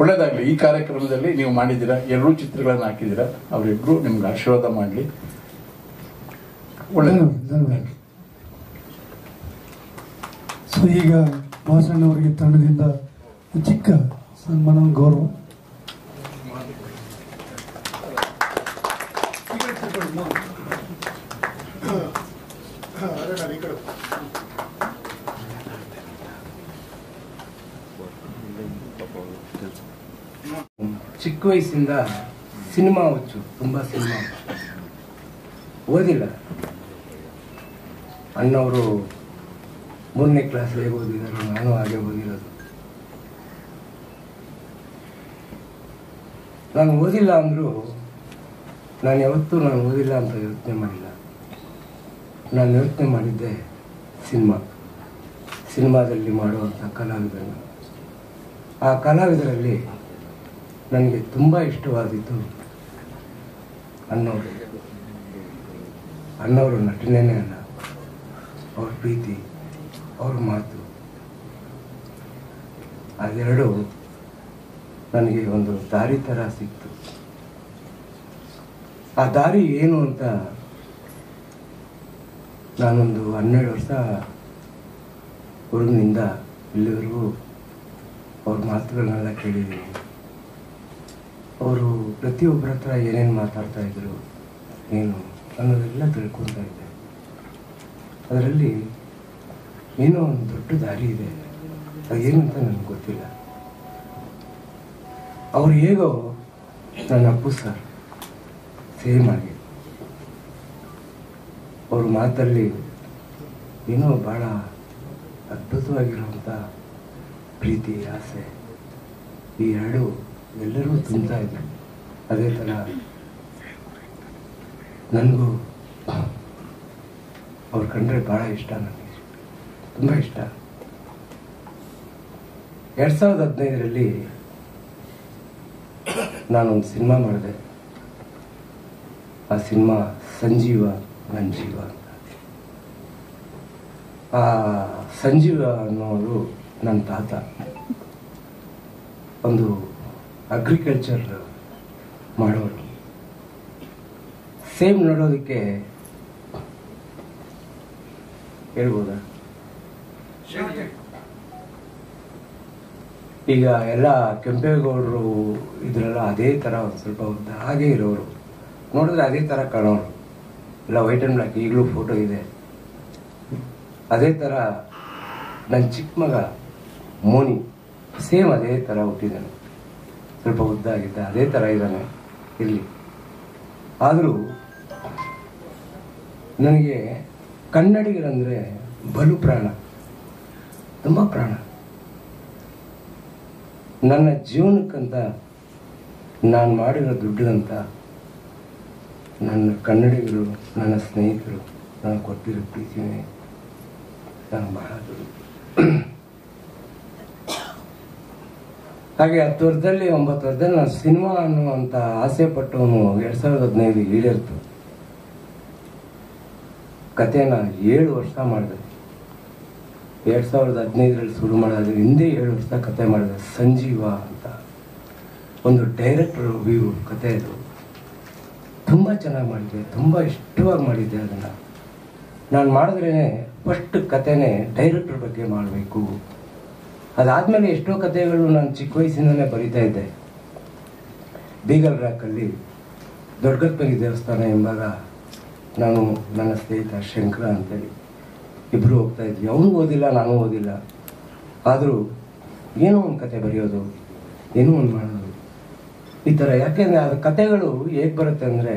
ಒಳ್ಳೇದಾಗ್ಲಿ. ಈ ಕಾರ್ಯಕ್ರಮದಲ್ಲಿ ನೀವು ಮಾಡಿದ್ದೀರಾ, 2 ಚಿತ್ರಗಳನ್ನು ಹಾಕಿದ್ದೀರಾ. ಅವರಿಬ್ರು ನಿಮ್ಗೆ ಆಶೀರ್ವಾದ ಮಾಡಲಿ. ಒಳ್ಳೆಯದು. ಸೊ ಈಗ ವಾಸಣ್ಣವರಿಗೆ ತಂಡದಿಂದ ಚಿಕ್ಕ ಸನ್ಮಾನ, ಗೌರವ. ಚಿಕ್ಕ ವಯಸ್ಸಿಂದ ಸಿನಿಮಾ ಹುಚ್ಚು, ತುಂಬಾ ಸಿನಿಮಾ ಓದಿಲ್ಲ. ಅಣ್ಣವರು 3ನೇ ಕ್ಲಾಸ್ ಹೇಗೆ ಓದಿದರು, ನಾನು ಹಾಗೆ ಓದಿರೋದು. ನಾನು ಓದಿಲ್ಲ ಅಂದರೂ ನಾನು ಯಾವತ್ತೂ ನಾನು ಓದಿಲ್ಲ ಅಂತ ಯೋಚನೆ ಮಾಡಿಲ್ಲ. ನಾನು ಯೋಚನೆ ಮಾಡಿದ್ದೆ ಸಿನಿಮಾದಲ್ಲಿ ಮಾಡುವಂಥ ಕಲಾವಿದರನ್ನು. ಆ ಕಲಾವಿದರಲ್ಲಿ ನನಗೆ ತುಂಬ ಇಷ್ಟವಾದಿದ್ದು ಅಣ್ಣವರು ನಟನೆಯೇ ಅಲ್ಲ, ಅವ್ರ ಪ್ರೀತಿ, ಅವ್ರ ಮಾತು, ಅದೆರಡು ನನಗೆ ಒಂದು ದಾರಿ ಥರ ಸಿಕ್ತು. ಆ ದಾರಿ ಏನು ಅಂತ ನಾನೊಂದು 12 ವರ್ಷ ಹುಡುಗನಿಂದ ಇಲ್ಲಿವರೆಗೂ ಅವ್ರ ಮಾತುಗಳನ್ನೆಲ್ಲ ಕೇಳಿದ್ದೀನಿ. ಅವರು ಪ್ರತಿಯೊಬ್ಬರ ಹತ್ರ ಏನೇನು ಮಾತಾಡ್ತಾ ಇದ್ರು, ಏನು ಅನ್ನೋದೆಲ್ಲ ತಿಳ್ಕೊತಾ ಇದ್ದೆ. ಅದರಲ್ಲಿ ಏನೋ ಒಂದು ದೊಡ್ಡ ದಾರಿ ಇದೆ, ಅದೇನು ಅಂತ ನನಗೆ ಗೊತ್ತಿಲ್ಲ. ಅವ್ರು ಹೇಗೋ ನನ್ನ ಅಪ್ಪು ಸರ್ ಸೇಮ್ ಆಗಿ ಅವ್ರ ಮಾತಲ್ಲಿ ಏನೋ ಭಾಳ ಅದ್ಭುತವಾಗಿರುವಂಥ ಪ್ರೀತಿ, ಆಸೆ, ಈ ಎರಡು ಎಲ್ಲರೂ ತುಂಬ್ತಾ ಇದ್ರು. ಅದೇ ಥರ ನನಗೂ ಅವ್ರು ಕಂಡ್ರೆ ಭಾಳ ಇಷ್ಟ, ನನಗೆ ತುಂಬ ಇಷ್ಟ. 2015ರಲ್ಲಿ ನಾನೊಂದು ಸಿನಿಮಾ ಮಾಡಿದೆ. ಆ ಸಿನಿಮಾ ಸಂಜೀವ ನನ್ನ ಜೀವ ಅಂತ. ಆ ಸಂಜೀವ ಅನ್ನೋರು ನನ್ನ ತಾತ. ಒಂದು ಅಗ್ರಿಕಲ್ಚರ್ ಮಾಡೋರು. ಸೇಮ್ ನೋಡೋದಕ್ಕೆ ಹೇಳ್ಬೋದಾ? ಈಗ ಎಲ್ಲ ಕೆಂಪೇಗೌಡರು ಇದ್ರೆಲ್ಲ ಅದೇ ಥರ ಒಂದು ಸ್ವಲ್ಪ ಉದ್ದ ಹಾಗೆ ಇರೋರು, ನೋಡಿದ್ರೆ ಅದೇ ಥರ ಕಾಣೋರು, ಎಲ್ಲ ವೈಟ್ ಆ್ಯಂಡ್ ಬ್ಲ್ಯಾಕ್. ಈಗಲೂ ಫೋಟೋ ಇದೆ. ಅದೇ ಥರ ನನ್ನ ಚಿಕ್ಕ ಮಗ ಮೋನಿ ಸೇಮ್ ಅದೇ ಥರ ಹುಟ್ಟಿದ್ದಾನೆ, ಸ್ವಲ್ಪ ಉದ್ದ ಆಗಿದ್ದ, ಅದೇ ಥರ ಇದ್ದಾನೆ ಇಲ್ಲಿ. ಆದರೂ ನನಗೆ ಕನ್ನಡಿಗರಂದರೆ ಬಲು ಪ್ರಾಣ, ತುಂಬ ಪ್ರಾಣ. ನನ್ನ ಜೀವನಕ್ಕಂತ ನಾನು ಮಾಡಿರೋ ದುಡ್ಡಿಗಂತ ನನ್ನ ಕನ್ನಡಿಗರು, ನನ್ನ ಸ್ನೇಹಿತರು ನನಗೆ ಕೊಟ್ಟಿರೋ ಪ್ರೀತಿನೇ ನನಗೆ ಬಹಳ ದುಡ್ಡು. ಹಾಗೆ 10 ವರ್ಷದಲ್ಲಿ 9 ವರ್ಷದಲ್ಲಿ ನಾನು ಸಿನಿಮಾ ಅನ್ನುವಂಥ ಆಸೆ ಪಟ್ಟವನು 2015 ಈಡೇರ್ತು. ಕಥೆನ 7 ವರ್ಷ ಮಾಡಿದೆ. 2015ರಲ್ಲಿ ಶುರು ಮಾಡೋದು, ಹಿಂದೆ 7 ವರ್ಷ ಕತೆ ಮಾಡಿದೆ. ಸಂಜೀವ ಅಂತ ಒಂದು ಡೈರೆಕ್ಟರ್ ವ್ಯೂ ಕತೆ ಇದು. ತುಂಬ ಚೆನ್ನಾಗಿ ಮಾಡಿದ್ದೆ, ತುಂಬ ಇಷ್ಟವಾಗಿ ಮಾಡಿದ್ದೆ. ಅದನ್ನು ನಾನು ಮಾಡಿದ್ರೆ ಫಸ್ಟ್ ಕತೆನೇ ಡೈರೆಕ್ಟರ್ ಬಗ್ಗೆ ಮಾಡಬೇಕು. ಅದಾದಮೇಲೆ ಎಷ್ಟೋ ಕಥೆಗಳು ನಾನು ಚಿಕ್ಕ ವಯಸ್ಸಿನಲ್ಲೇ ಬರಿತಾ ಇದ್ದೆ. ಬೀಗಲ್ ರಾಕಲ್ಲಿ ದೊಡ್ಡಗಪ್ಪಗೆ ದೇವಸ್ಥಾನ ಎಂಬಾಗ ನಾನು ನನ್ನ ಸ್ನೇಹಿತ ಶಂಕರ ಅಂತೇಳಿ ಇಬ್ಬರು ಹೋಗ್ತಾ ಇದ್ವಿ. ಅವನು ಓದಿಲ್ಲ, ನಾನು ಓದಿಲ್ಲ. ಆದರೂ ಏನೋ ಒಂದು ಕತೆ ಬರೆಯೋದು, ಏನೋ ಒಂದು ಮಾಡೋದು, ಈ ಥರ. ಯಾಕೆಂದರೆ ಅದು ಕತೆಗಳು ಹೇಗೆ ಬರುತ್ತೆ ಅಂದರೆ,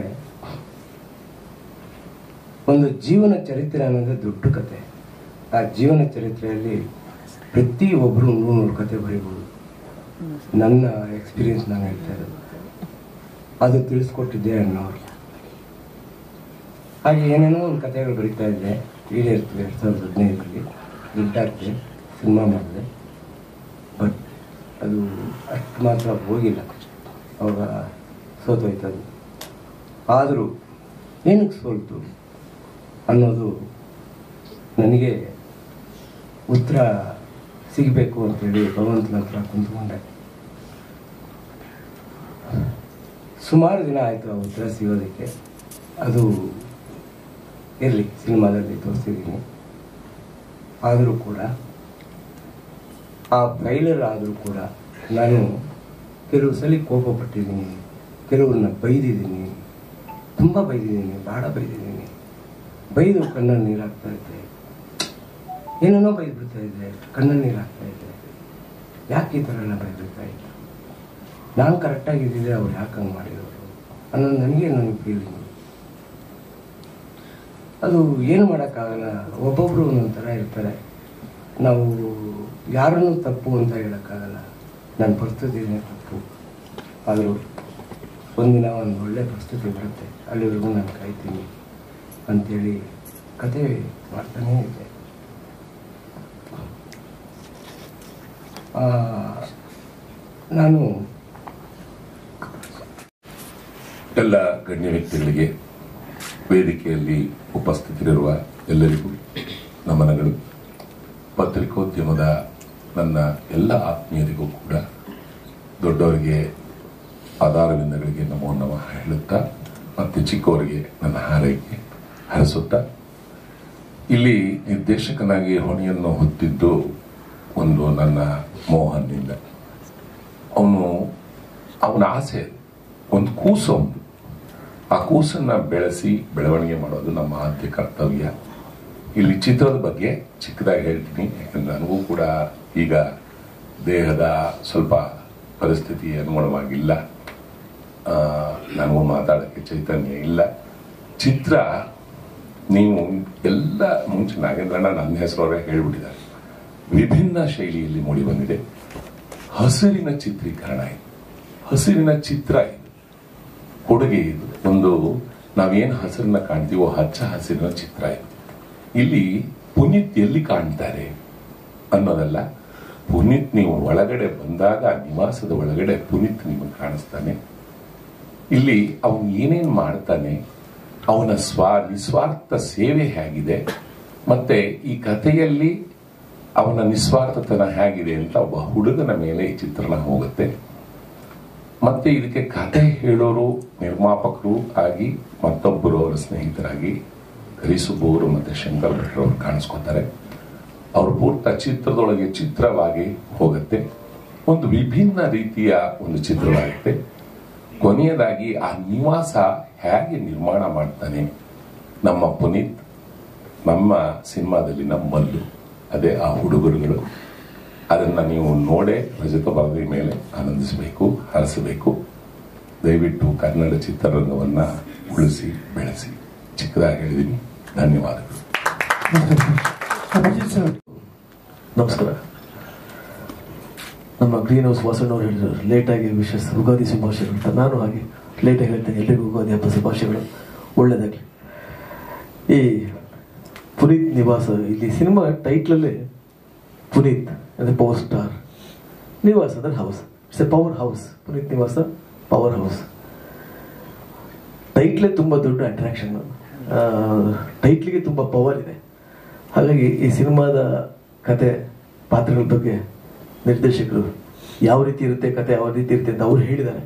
ಒಂದು ಜೀವನ ಚರಿತ್ರೆ ಅನ್ನೋದು ದೊಡ್ಡ ಕತೆ. ಆ ಜೀವನ ಚರಿತ್ರೆಯಲ್ಲಿ ಪ್ರತಿಯೊಬ್ಬರು 100 ಕತೆ ಬರೀಬೋದು. ನನ್ನ ಎಕ್ಸ್ಪೀರಿಯನ್ಸ್ ನಾನು ಹೇಳ್ತಾ ಇರೋದು, ಅದು ತಿಳಿಸ್ಕೊಟ್ಟಿದ್ದೆ ಅನ್ನೋರು. ಹಾಗೆ ಏನೇನೋ ಒಂದು ಕತೆಗಳು ಬರೀತಾ ಇದ್ದೆ. ಈಡೇರ್ತೀವಿ 2015ರಲ್ಲಿ ದುಡ್ಡಾಗ್ತದೆ, ಸಿನಿಮಾ ಮಾಡಿದೆ. ಬಟ್ ಅದು ಅಷ್ಟು ಮಾತ್ರ ಹೋಗಿಲ್ಲ, ಅವಾಗ ಸೋತೋಯ್ತದು. ಆದರೂ ಏನಕ್ಕೆ ಸೋಲ್ತು ಅನ್ನೋದು ನನಗೆ ಉತ್ತರ ಸಿಗಬೇಕು ಅಂತೇಳಿ ಭಗವಂತನ ಹತ್ರ ಕುಂತ್ಕೊಂಡೆ. ಸುಮಾರು ದಿನ ಆಯಿತು ಆ ಉತ್ತರ ಸಿಗೋದಕ್ಕೆ. ಅದು ಇರಲಿ, ಸಿನಿಮಾದಲ್ಲಿ ತೋರಿಸಿದ್ದೀನಿ. ಆದರೂ ಕೂಡ ಆ ಫೈಲರ್ ಆದರೂ ಕೂಡ ನಾನು ಕೆಲವು ಸಲ ಕೋಪ ಪಟ್ಟಿದ್ದೀನಿ, ಕೆಲವ್ರನ್ನ ಬೈದಿದ್ದೀನಿ, ತುಂಬ ಬೈದಿದ್ದೀನಿ, ಭಾಳ ಬೈದಿದ್ದೀನಿ. ಬೈದು ಕಣ್ಣಲ್ಲಿ ನೀರಾಗ್ತಾ ಇದ್ದೆ, ಏನೇನೋ ಬೈದ್ಬಿಡ್ತಾ ಇದ್ದೆ, ಕಣ್ಣಲ್ಲಿ ನೀರಾಗ್ತಾ ಇದ್ದೆ. ಯಾಕೆ ಈ ಥರ ಎಲ್ಲ ಬೈಬೇಕಾಯಿತು? ನಾನು ಕರೆಕ್ಟಾಗಿದ್ದಿದ್ದೆ, ಅವ್ರು ಯಾಕೆ ಹಂಗೆ ಮಾಡಿರೋರು ಅನ್ನೋದು ನನಗೆ ಫೀಲಿಂಗು. ಅದು ಏನು ಮಾಡೋಕ್ಕಾಗಲ್ಲ, ಒಬ್ಬೊಬ್ಬರು ಒಂದೊಂದು ಥರ ಇರ್ತಾರೆ. ನಾವು ಯಾರನ್ನೂ ತಪ್ಪು ಅಂತ ಹೇಳೋಕ್ಕಾಗಲ್ಲ. ನನ್ನ ಪರಿಸ್ಥಿತಿನೇ ತಪ್ಪು. ಆದರೂ ಒಂದಿನ ಒಂದು ಒಳ್ಳೆ ಪರಿಸ್ಥಿತಿ ಬರುತ್ತೆ, ಅಲ್ಲಿವರೆಗೂ ನಾನು ಕಾಯ್ತೀನಿ ಅಂಥೇಳಿ ಕತೆ ಮಾಡ್ತಾನೇ ಇದ್ದೆ. ನಾನು ಎಲ್ಲ ಗಣ್ಯ ವ್ಯಕ್ತಿಗಳಿಗೆ, ವೇದಿಕೆಯಲ್ಲಿ ಉಪಸ್ಥಿತರಿರುವ ಎಲ್ಲರಿಗೂ ನಮನಗಳು. ಪತ್ರಿಕೋದ್ಯಮದ ನನ್ನ ಎಲ್ಲ ಆತ್ಮೀಯರಿಗೂ ಕೂಡ ದೊಡ್ಡವರಿಗೆ ಆಧಾರವಿಂದಗಳಿಗೆ ನಮೋ ನಮಃ ಹೇಳುತ್ತಾ, ಮತ್ತು ಚಿಕ್ಕವರಿಗೆ ನನ್ನ ಹಾರೈಕೆ ಹರಿಸುತ್ತಾ, ಇಲ್ಲಿ ನಿರ್ದೇಶಕನಾಗಿ ಹೊಣೆಯನ್ನು ಹೊತ್ತಿದ್ದು ಒಂದು ನನ್ನ ಮೋಹನ್ನಿಂದ. ಅವನ ಆಸೆ ಒಂದು ಕೂಸು, ಆ ಕೂಸನ್ನ ಬೆಳೆಸಿ ಬೆಳವಣಿಗೆ ಮಾಡೋದು ನಮ್ಮ ಆದ್ಯ ಕರ್ತವ್ಯ. ಇಲ್ಲಿ ಚಿತ್ರದ ಬಗ್ಗೆ ಚಿಕ್ಕದಾಗಿ ಹೇಳ್ತೀನಿ, ಯಾಕಂದ್ರೆ ನನಗೂ ಕೂಡ ಈಗ ದೇಹದ ಸ್ವಲ್ಪ ಪರಿಸ್ಥಿತಿ ಅನುಗುಣವಾಗಿಲ್ಲ, ನನಗೂ ಮಾತಾಡೋಕ್ಕೆ ಚೈತನ್ಯ ಇಲ್ಲ. ಚಿತ್ರ ನೀವು ಎಲ್ಲ ಮುಂಚೆ ನಾಗೇಂದ್ರಣ್ಣ ನನ್ನ ಹೆಸರವರೇ ಹೇಳ್ಬಿಟ್ಟಿದ್ದಾರೆ, ವಿಭಿನ್ನ ಶೈಲಿಯಲ್ಲಿ ಮೂಡಿ ಬಂದಿದೆ. ಹಸಿರಿನ ಚಿತ್ರೀಕರಣ ಇದು, ಹಸಿರಿನ ಚಿತ್ರ ಇದು, ಕೊಡುಗೆ ಇದು. ಒಂದು ನಾವೇನು ಹಸಿರನ್ನ ಕಾಣ್ತೀವೋ ಹಚ್ಚ ಹಸಿರಿನ ಚಿತ್ರ ಇದು. ಇಲ್ಲಿ ಪುನೀತ್ ಎಲ್ಲಿ ಕಾಣ್ತಾರೆ ಅನ್ನೋದಲ್ಲ, ಪುನೀತ್ ನೀವು ಒಳಗಡೆ ಬಂದಾಗ ನಿವಾಸದ ಒಳಗಡೆ ಪುನೀತ್ ನಿಮಗೆ ಕಾಣಿಸ್ತಾನೆ. ಇಲ್ಲಿ ಅವನು ಏನೇನು ಮಾಡ್ತಾನೆ, ಅವನ ನಿಸ್ವಾರ್ಥ ಸೇವೆ ಹೇಗಿದೆ, ಮತ್ತೆ ಈ ಕಥೆಯಲ್ಲಿ ಅವನ ನಿಸ್ವಾರ್ಥತನ ಹೇಗಿದೆ ಅಂತ ಒಬ್ಬ ಹುಡುಗನ ಮೇಲೆ ಈ ಚಿತ್ರಣ ಹೋಗುತ್ತೆ. ಮತ್ತೆ ಇದಕ್ಕೆ ಕಥೆ ಹೇಳೋರು ನಿರ್ಮಾಪಕರು ಆಗಿ ಮತ್ತೊಬ್ಬರು ಅವರ ಸ್ನೇಹಿತರಾಗಿ ಹರಿಸುಬ್ಬವರು ಮತ್ತೆ ಶಂಕರ್ ಭಟ್ರು ಅವರು ಕಾಣಿಸ್ಕೊತಾರೆ. ಅವರು ಪೂರ್ತ ಚಿತ್ರದೊಳಗೆ ಚಿತ್ರವಾಗಿ ಹೋಗುತ್ತೆ. ಒಂದು ವಿಭಿನ್ನ ರೀತಿಯ ಒಂದು ಚಿತ್ರವಾಗುತ್ತೆ. ಕೊನೆಯದಾಗಿ ಆ ನಿವಾಸ ಹೇಗೆ ನಿರ್ಮಾಣ ಮಾಡ್ತಾನೆ ನಮ್ಮ ಪುನೀತ್, ನಮ್ಮ ಸಿನಿಮಾದಲ್ಲಿನ ಮಲ್ಲು, ಅದೇ ಆ ಹುಡುಗರುಗಳು. ಅದನ್ನ ನೀವು ನೋಡೇ ರಜತ ಪರದೆ ಮೇಲೆ ಆನಂದಿಸಬೇಕು, ಹರಿಸಬೇಕು. ದಯವಿಟ್ಟು ಕನ್ನಡ ಚಿತ್ರರಂಗವನ್ನ ಉಳಿಸಿ ಬೆಳೆಸಿ. ಚಿಕ್ಕದಾಗಿ ಹೇಳಿದ್ದೀನಿ. ಧನ್ಯವಾದಗಳು. ನಮಸ್ಕಾರ. ನಮ್ಮ ಗ್ರೀನ್ ಹೌಸ್ ವಾಸಣ್ಣವ್ರು ಹೇಳಿದ್ರು ಲೇಟಾಗಿ ವಿಶೇಷ ಯುಗಾದಿ ಶುಭಾಶಯಗಳು ಅಂತ. ನಾನು ಹಾಗೆ ಲೇಟಾಗಿ ಹೇಳ್ತೇನೆ. ಎಲ್ಲರಿಗೂ ಯುಗಾದಿ ಹಬ್ಬ ಶುಭಾಶಯಗಳು. ಒಳ್ಳೆಯದಾಗಲಿ. ಈ ಪುನೀತ್ ನಿವಾಸ, ಇಲ್ಲಿ ಸಿನಿಮಾ ಟೈಟ್ಲಲ್ಲೇ ಪುನೀತ್ ಅಂದರೆ ಪವರ್ ಸ್ಟಾರ್, ನಿವಾಸ ಅಂದರೆ house. It's A power house. Puneeth ನಿವಾಸ ಪವರ್ ಹೌಸ್. ಟೈಟ್ಲೇ ತುಂಬ ದೊಡ್ಡ ಅಟ್ರಾಕ್ಷನ್. ಟೈಟ್ಲಿಗೆ ತುಂಬ ಪವರ್ ಇದೆ. ಹಾಗಾಗಿ ಈ ಸಿನಿಮಾದ ಕತೆ, ಪಾತ್ರಗಳ ಬಗ್ಗೆ ನಿರ್ದೇಶಕರು ಯಾವ ರೀತಿ ಇರುತ್ತೆ ಕತೆ, ಯಾವ ರೀತಿ ಇರುತ್ತೆ ಅಂತ ಅವ್ರು ಹೇಳಿದ್ದಾರೆ.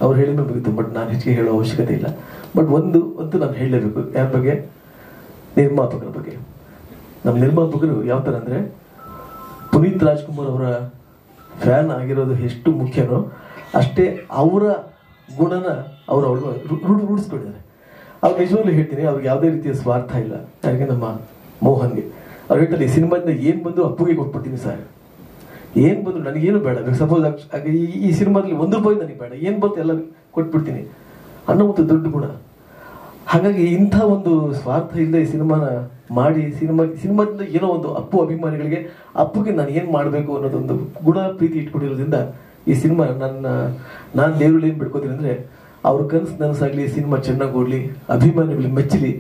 ಅವ್ರು ಹೇಳಿದ ಬಗ್ಗೆ ಬಟ್ ನಾನು ಹೆಚ್ಚಿಗೆ ಹೇಳೋ ಅವಶ್ಯಕತೆ ಇಲ್ಲ. ಬಟ್ ಒಂದು ನಾನು ಹೇಳಲೇಬೇಕು. ಯಾರ ಬಗ್ಗೆ? ನಿರ್ಮಾಪಕರ ಬಗ್ಗೆ. ನಮ್ಮ ನಿರ್ಮಾಪಕರು ಯಾವ ಥರ ಅಂದರೆ, ಪುನೀತ್ ರಾಜ್ಕುಮಾರ್ ಅವರ ಫ್ಯಾನ್ ಆಗಿರೋದು ಎಷ್ಟು ಮುಖ್ಯನೋ ಅಷ್ಟೇ ಅವರ ಗುಣನ ಅವರು ರೂಢಿಸ್ಕೊಂಡಿದ್ದಾರೆ. ಅವ್ರು ನಿಜವಾಗ್ಲೂ ಹೇಳ್ತೀನಿ, ಅವ್ರಿಗೆ ಯಾವುದೇ ರೀತಿಯ ಸ್ವಾರ್ಥ ಇಲ್ಲ. ಯಾರಿಗೆ? ನಮ್ಮ ಮೋಹನ್ಗೆ. ಅವ್ರು ಹೇಳ್ತಾರೆ, ಈ ಸಿನಿಮಾದಿಂದ ಏನು ಬಂದು ಅಪ್ಪುಗೆ ಕೊಟ್ಬಿಡ್ತೀನಿ ಸರ್, ಏನು ಬಂದ್ರು ನನಗೇನು ಬೇಡ. ಸಪೋಸ್ ಈ ಸಿನಿಮಾದಲ್ಲಿ ₹1 ನನಗೆ ಬೇಡ, ಏನು ಬಂತು ಎಲ್ಲ ಕೊಟ್ಬಿಡ್ತೀನಿ ಅನ್ನೋ ಒಂದು ದೊಡ್ಡ ಗುಣ. ಹಾಗಾಗಿ ಇಂಥ ಒಂದು ಸ್ವಾರ್ಥ ಇಲ್ಲದೆ ಈ ಸಿನಿಮಾನ ಮಾಡಿ, ಸಿನಿಮಾದಿಂದ ಏನೋ ಒಂದು ಅಪ್ಪು ಅಭಿಮಾನಿಗಳಿಗೆ ಅಪ್ಪುಗೆ ನಾನು ಏನು ಮಾಡಬೇಕು ಅನ್ನೋದೊಂದು ಗುಣ, ಪ್ರೀತಿ ಇಟ್ಕೊಂಡಿರೋದ್ರಿಂದ ಈ ಸಿನಿಮಾ ನಾನು ದೇವರಲ್ಲಿ ಏನು ಬಿಡ್ಕೋತೀನಿ ಅಂದರೆ, ಅವ್ರ ನನಸಾಗಲಿ, ಸಿನಿಮಾ ಚೆನ್ನಾಗಿ ಓಡಲಿ, ಅಭಿಮಾನಿಗಳು ಮೆಚ್ಚಲಿ,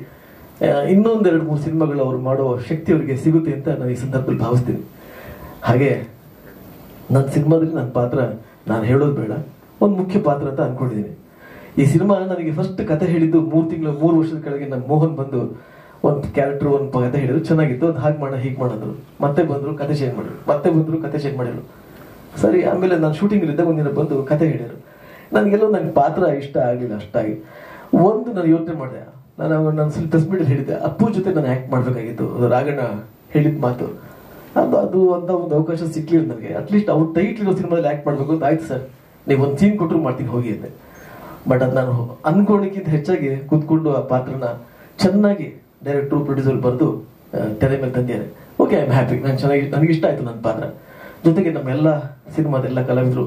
ಇನ್ನೊಂದು 2-3 ಸಿನಿಮಾಗಳು ಅವ್ರು ಮಾಡೋ ಶಕ್ತಿ ಅವರಿಗೆ ಸಿಗುತ್ತೆ ಅಂತ ನಾನು ಈ ಸಂದರ್ಭದಲ್ಲಿ ಭಾವಿಸ್ತೀನಿ. ಹಾಗೆ ನನ್ನ ಸಿನಿಮಾದಲ್ಲಿ ನನ್ನ ಪಾತ್ರ ನಾನು ಹೇಳೋದು ಬೇಡ, ಒಂದು ಮುಖ್ಯ ಪಾತ್ರ ಅಂತ ಅನ್ಕೊಂಡಿದ್ದೀನಿ. ಈ ಸಿನಿಮಾ ನನಗೆ ಫಸ್ಟ್ ಕತೆ ಹೇಳಿದ್ದು 3 ವರ್ಷದ ಕೆಳಗೆ ನಮ್ಮ ಮೋಹನ್ ಬಂದು ಒಂದು ಕ್ಯಾರೆಕ್ಟರ್, ಒಂದು ಕತೆ ಹೇಳಿದ್ರು, ಚೆನ್ನಾಗಿತ್ತು, ಅದು ಹಾಗೆ ಮಾಡೋಣ ಹೀಗೆ ಮಾಡೋದು. ಮತ್ತೆ ಬಂದರು, ಕತೆ ಚೇಂಜ್ ಮಾಡಿದ್ರು, ಮತ್ತೆ ಬಂದರು, ಕತೆ ಚೇಂಜ್ ಮಾಡಿದ್ರು. ಸರಿ, ಆಮೇಲೆ ನಾನು ಶೂಟಿಂಗಲ್ಲಿದ್ದ ಒಂದಿನ ಬಂದು ಕತೆ ಹೇಳಿದ್ರು. ನನಗೆಲ್ಲೋ ನನ್ನ ಪಾತ್ರ ಇಷ್ಟ ಆಗಲಿಲ್ಲ ಅಷ್ಟಾಗಿ. ನಾನು ಯೋಚನೆ ಮಾಡಿದೆ, ನಾನು ಸ್ವಲ್ಪ ಪ್ರೆಸ್ ಮೀಟಲ್ಲಿ ಹೇಳಿದ್ದೆ, ಅಪ್ಪು ಜೊತೆ ನಾನು ಆ್ಯಕ್ಟ್ ಮಾಡಬೇಕಾಗಿತ್ತು. ಅದು ರಾಘಣ್ಣ ಹೇಳಿದ ಮಾತು. ಅದು ಅಂತ ಒಂದು ಅವಕಾಶ ಸಿಕ್ಲಿಲ್ಲ ನನಗೆ. ಅಟ್ಲೀಸ್ಟ್ ಅವ್ರು ಟೈಟ್ಲ್ ಇರೋ ಸಿನಿಮಾದಲ್ಲಿ ಆ್ಯಕ್ಟ್ ಮಾಡಬೇಕು ಅಂತ. ಆಯ್ತು ಸರ್, ನೀವು ಒಂದು ಸೀನ್ ಕೊಟ್ಟರು ಮಾಡ್ತೀನಿ ಹೋಗಿ ಅಂದೆ. ಬಟ್ ಅದು ನಾನು ಅನ್ಕೊಳ್ಳೋಕ್ಕಿಂತ ಹೆಚ್ಚಾಗಿ ಕೂತ್ಕೊಂಡು ಆ ಪಾತ್ರನ ಚೆನ್ನಾಗಿ ಡೈರೆಕ್ಟ್ರು, ಪ್ರೊಡ್ಯೂಸರ್ ಬರೆದು ತೆರೆ ಮೇಲೆ ತಂದಿದ್ದಾರೆ. Okay, I am happy. ನನಗೆ ಇಷ್ಟ ಆಯಿತು ನನ್ನ ಪಾತ್ರ. ಜೊತೆಗೆ ನಮ್ಮೆಲ್ಲ ಸಿನಿಮಾದ ಎಲ್ಲ ಕಲಾವಿದರು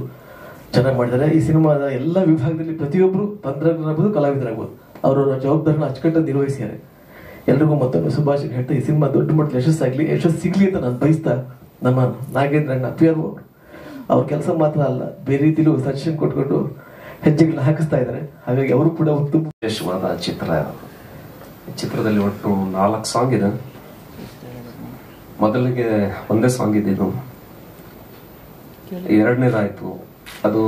ಚೆನ್ನಾಗಿ ಮಾಡಿದ್ದಾರೆ. ಈ ಸಿನಿಮಾದ ಎಲ್ಲ ವಿಭಾಗದಲ್ಲಿ ಪ್ರತಿಯೊಬ್ಬರು ತಂತ್ರಜ್ಞರಾಗ್ಬೋದು, ಕಲಾವಿದರಾಗ್ಬೋದು, ಅವರವರ ಜವಾಬ್ದಾರಿನ ಅಚ್ಚುಕಟ್ಟಾಗಿ ನಿರ್ವಹಿಸಿದ್ದಾರೆ. ಎಲ್ರಿಗೂ ಮತ್ತೊಮ್ಮೆ ಶುಭಾಶಯ ಹೇಳ್ತಾ, ಈ ಸಿನಿಮಾ ದೊಡ್ಡ ಮಟ್ಟದ ಯಶಸ್ಸು ಸಿಗ್ಲಿ ಅಂತ ನಾನು ಬಯಸ್ತಾ, ನಮ್ಮ ನಾಗೇಂದ್ರ ಅಣ್ಣ PRO ಅವ್ರ ಕೆಲಸ ಮಾತ್ರ ಅಲ್ಲ, ಬೇರೆ ರೀತಿಲೂ ಸಜೆಷನ್ ಕೊಟ್ಕೊಂಡು ಹೆಜ್ಜೆಗಳನ್ನ ಹಾಕಿಸ್ತಾ ಇದ್ದಾರೆ. ಹಾಗಾಗಿ ಅವರು ಕೂಡ ಒಂದು ವಿಶೇಷವಾದ ಚಿತ್ರದಲ್ಲಿ ಒಟ್ಟು 4 ಸಾಂಗ್ ಇದೆ. ಮೊದಲಿಗೆ ಒಂದೇ ಸಾಂಗ್ ಇದ್ದಿದ್ದು, ಎರಡನೇದಾಯ್ತು ಅದು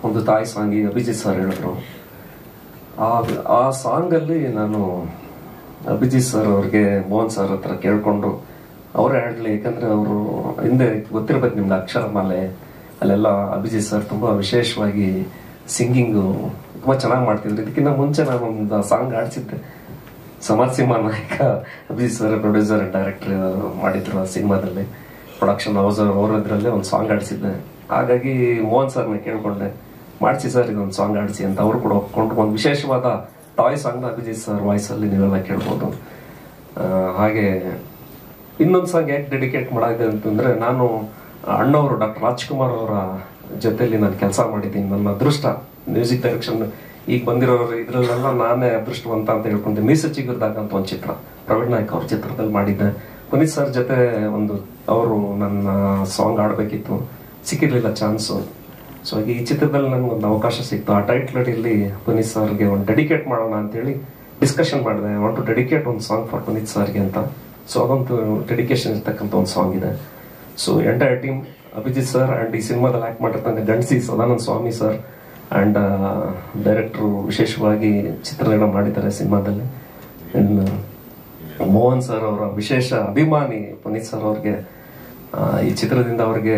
ಒಂದು ತಾಯಿ ಸಾಂಗ್. ಅಭಿಜಿತ್ ಸರ್ ಹೇಳಿದ್ರು, ಆ ಸಾಂಗ್ ಅಲ್ಲಿ ನಾನು ಅಭಿಜಿತ್ ಸರ್ ಅವ್ರಿಗೆ ಮೋಹನ್ ಸರ್ ಹತ್ರ ಕೇಳ್ಕೊಂಡು ಅವರೇ ಹಾಡ್ಲಿ. ಯಾಕಂದ್ರೆ ಅವರು ಹಿಂದೆ ಗೊತ್ತಿರ್ಬೇಕು ನಿಮ್ಗೆ, ಅಕ್ಷರಮಾಲೆ ಅಲ್ಲೆಲ್ಲ ಅಭಿಜಿತ್ ಸರ್ ತುಂಬಾ ವಿಶೇಷವಾಗಿ ಸಿಂಗಿಂಗು ತುಂಬಾ ಚೆನ್ನಾಗಿ ಮಾಡ್ತಿದ್ರು. ಇದಕ್ಕಿಂತ ಮುಂಚೆ ನಾನು ಒಂದು ಸಾಂಗ್ ಆಡ್ಸಿದ್ದೆ, ಸಮರ್ ಸಿಂಹ ನಾಯಕ. Abhijit sir producer and director ಮಾಡಿದ್ರು ಆ ಸಿನಿಮಾದಲ್ಲಿ, ಪ್ರೊಡಕ್ಷನ್ ಹೌಸ್ ಅವರದ್ರಲ್ಲೇ ಒಂದು ಸಾಂಗ್ ಆಡಿಸಿದ್ದೆ. ಹಾಗಾಗಿ ಮೋಹನ್ ಸರ್ನ ಕೇಳ್ಕೊಂಡೆ, ಮಾಡಿಸಿ ಸರ್ ಇದೊಂದು ಸಾಂಗ್ ಆಡಿಸಿ ಅಂತ. ಅವರು ಕೂಡ ಒಪ್ಕೊಂಡು ಒಂದು ವಿಶೇಷವಾದ ಟಾಯ್ ಸಾಂಗ್ನ ಅಭಿಜಿತ್ ಸರ್ ವಾಯ್ಸಲ್ಲಿ ನೀವೆಲ್ಲ ಕೇಳ್ಬೋದು. ಹಾಗೆ ಇನ್ನೊಂದು ಸಾಂಗ್ ಯಾಕೆ ಡೆಡಿಕೇಟ್ ಮಾಡಿದೆ ಅಂತಂದ್ರೆ, ನಾನು ಅಣ್ಣವರು ಡಾಕ್ಟರ್ ರಾಜ್ಕುಮಾರ್ ಅವರ ಜೊತೆಲಿ ನಾನು ಕೆಲಸ ಮಾಡಿದ್ದೀನಿ. ನನ್ನ ಅದೃಷ್ಟ ಮ್ಯೂಸಿಕ್ ಡೈರೆಕ್ಷನ್ ಈಗ ಬಂದಿರೋರು ಇದ್ರಲ್ಲೆಲ್ಲ ನಾನೇ ಅದೃಷ್ಟವಂತ ಅಂತ ಹೇಳ್ಕೊಂಡೆ. ಮೀಸ ಚಿಗುರ್ದಾಗ ಅಂತ ಒಂದು ಚಿತ್ರ ಪ್ರವೀಣ್ ನಾಯ್ಕ ಅವ್ರ ಚಿತ್ರದಲ್ಲಿ ಮಾಡಿದ್ದೆ. ಪುನೀತ್ ಸರ್ ಜೊತೆ ಅವರು ನನ್ನ ಸಾಂಗ್ ಆಡಬೇಕಿತ್ತು, ಸಿಕ್ಕಿರ್ಲಿಲ್ಲ ಚಾನ್ಸು. ಸೊ ಈ ಚಿತ್ರದಲ್ಲಿ ನನಗೆ ಒಂದು ಅವಕಾಶ ಸಿಕ್ತು. ಆ ಟೈಟ್ಲ್ ಅಡಿಯಲ್ಲಿ ಪುನೀತ್ ಸರ್ಗೆ ಒಂದು ಡೆಡಿಕೇಟ್ ಮಾಡೋಣ ಅಂತೇಳಿ ಡಿಸ್ಕಷನ್ ಮಾಡಿದೆ. ಐ ವಾಂಟ್ ಟು ಡೆಡಿಕೇಟ್ ಒಂದು ಸಾಂಗ್ ಫಾರ್ ಪುನೀತ್ ಸರ್ಗೆ ಅಂತ. ಸೊ ಅದೊಂದು ಡೆಡಿಕೇಶನ್ ಇರ್ತಕ್ಕಂಥ ಒಂದು ಸಾಂಗ್ ಇದೆ. So entire team, Abhijith sir and ಈ ಸಿನಿಮಾದಲ್ಲಿ ಆಕ್ಟ್ ಮಾಡಿರ್ತಂಗ ಗಂಡಸಿ ಸದಾನಂದ ಸ್ವಾಮಿ ಸರ್ ಅಂಡ್ ಡೈರೆಕ್ಟ್ರು ವಿಶೇಷವಾಗಿ ಚಿತ್ರಗಳನ್ನ ಮಾಡಿದ್ದಾರೆ ಸಿನಿಮಾದಲ್ಲಿ. ಮೋಹನ್ ಸರ್ ಅವರ ವಿಶೇಷ ಅಭಿಮಾನಿ ಪುನೀತ್ ಸರ್ ಅವ್ರಿಗೆ ಈ ಚಿತ್ರದಿಂದ ಅವ್ರಿಗೆ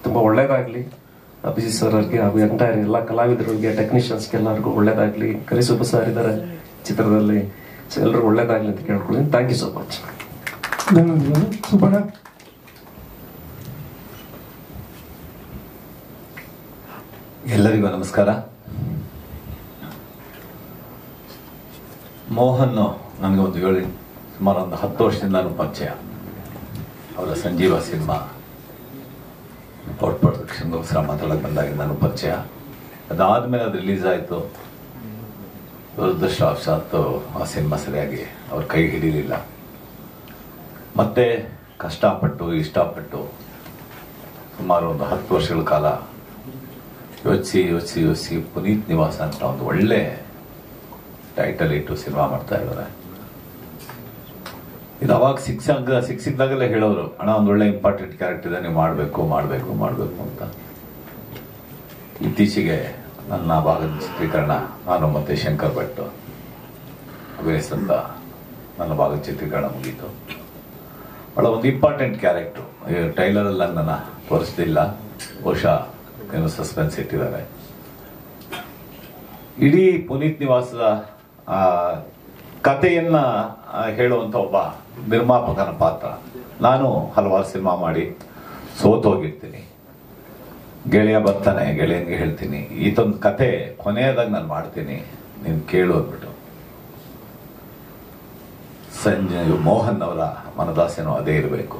ತುಂಬ ಒಳ್ಳೇದಾಗಲಿ. ಅಭಿಜಿತ್ ಸರ್ ಅವ್ರಿಗೆ ಹಾಗೂ ಎಂಟೈರ್ ಎಲ್ಲ ಕಲಾವಿದರಿಗೆ, ಟೆಕ್ನಿಷಿಯನ್ಸ್ಗೆ ಎಲ್ಲರಿಗೂ ಒಳ್ಳೇದಾಗಲಿ. ಕರಿಸುಬ್ಬ ಸರ್ ಇದ್ದಾರೆ ಚಿತ್ರದಲ್ಲಿ, ಸೊ ಎಲ್ಲರಿಗೂ ಒಳ್ಳೇದಾಗಲಿ ಅಂತ ಕೇಳ್ಕೊಳ್ತೀನಿ. Thank you so much. ಧನ್ಯವಾದಗಳು. ಸುಬ್ಬಣ್ಣ. ಎಲ್ಲರಿಗೂ ನಮಸ್ಕಾರ. ಮೋಹನ್ ನನಗೆ ಸುಮಾರು ಒಂದು 10 ವರ್ಷದಿಂದ ನಾನು ಪರಿಚಯ. ಅವರ ಸಂಜೀವ ಸಿನಿಮಾ ಪೋಸ್ಟ್ ಪ್ರೊಡಕ್ಷನ್ಗೋಸ್ಕರ ಮಾತಾಡೋಕೆ ಬಂದಾಗ ನಾನು ಪರಿಚಯ. ಅದಾದಮೇಲೆ ಅದು ರಿಲೀಸ್ ಆಯಿತು. ದುರದೃಷ್ಟವಶಾತ್ತು ಆ ಸಿನಿಮಾ ಸರಿಯಾಗಿ ಅವ್ರ ಕೈ ಹಿಡಿಲಿಲ್ಲ. ಮತ್ತೆ ಕಷ್ಟಪಟ್ಟು ಇಷ್ಟಪಟ್ಟು ಸುಮಾರು ಒಂದು 10 ವರ್ಷಗಳ ಕಾಲ ಯೋಚಿಸಿ ಪುನೀತ್ ನಿವಾಸ ಅಂತ ಒಂದು ಒಳ್ಳೆ ಟೈಟಲ್ ಇಟ್ಟು ಸಿನಿಮಾ ಮಾಡ್ತಾ ಇದ್ದಾರೆ. ಇದು ಅವಾಗ ಸಿಕ್ಕಿದಾಗಲೇ ಹೇಳೋರು, ಅಣ್ಣ ಒಂದು ಒಳ್ಳೆ ಇಂಪಾರ್ಟೆಂಟ್ ಕ್ಯಾರೆಕ್ಟರ್ ಇದೆ, ನೀವು ಮಾಡಬೇಕು ಅಂತ. ಇತ್ತೀಚೆಗೆ ನನ್ನ ಭಾಗದ ಚಿತ್ರೀಕರಣ, ನಾನು ಮತ್ತೆ ಶಂಕರ್ ಭಟ್ ಅಭಿನಯಿಸಿದಂಥ ನನ್ನ ಭಾಗದ ಚಿತ್ರೀಕರಣ ಮುಗೀತು. ಬಹಳ ಒಂದು ಇಂಪಾರ್ಟೆಂಟ್ ಕ್ಯಾರೆಕ್ಟರ್. ಟ್ರೈಲರಲ್ಲಿ ನನ್ನ ತೋರಿಸ್ತಿಲ್ಲ, ಬಹುಶಃ ಏನೋ ಸಸ್ಪೆನ್ಸ್ ಇಟ್ಟಿದ್ದಾರೆ. ಇಡೀ ಪುನೀತ್ ನಿವಾಸದ ಕಥೆಯನ್ನ ಹೇಳುವಂತ ಒಬ್ಬ ನಿರ್ಮಾಪಕನ ಪಾತ್ರ. ನಾನು ಹಲವಾರು ಸಿನಿಮಾ ಮಾಡಿ ಸೋತೋಗಿರ್ತೀನಿ. ಗೆಳೆಯ ಬರ್ತಾನೆ, ಗೆಳೆಯನ್ಗೆ ಹೇಳ್ತೀನಿ ಈತೊಂದು ಕತೆ ಕೊನೆಯದಾಗ ನಾನು ಮಾಡ್ತೀನಿ, ನೀನು ಕೇಳು ಅಂದ್ಬಿಟ್ಟು. ಸಂಜಯ್ ಮೋಹನ್ ಅವರ ಮನದಾಸೆನೂ ಅದೇ ಇರಬೇಕು.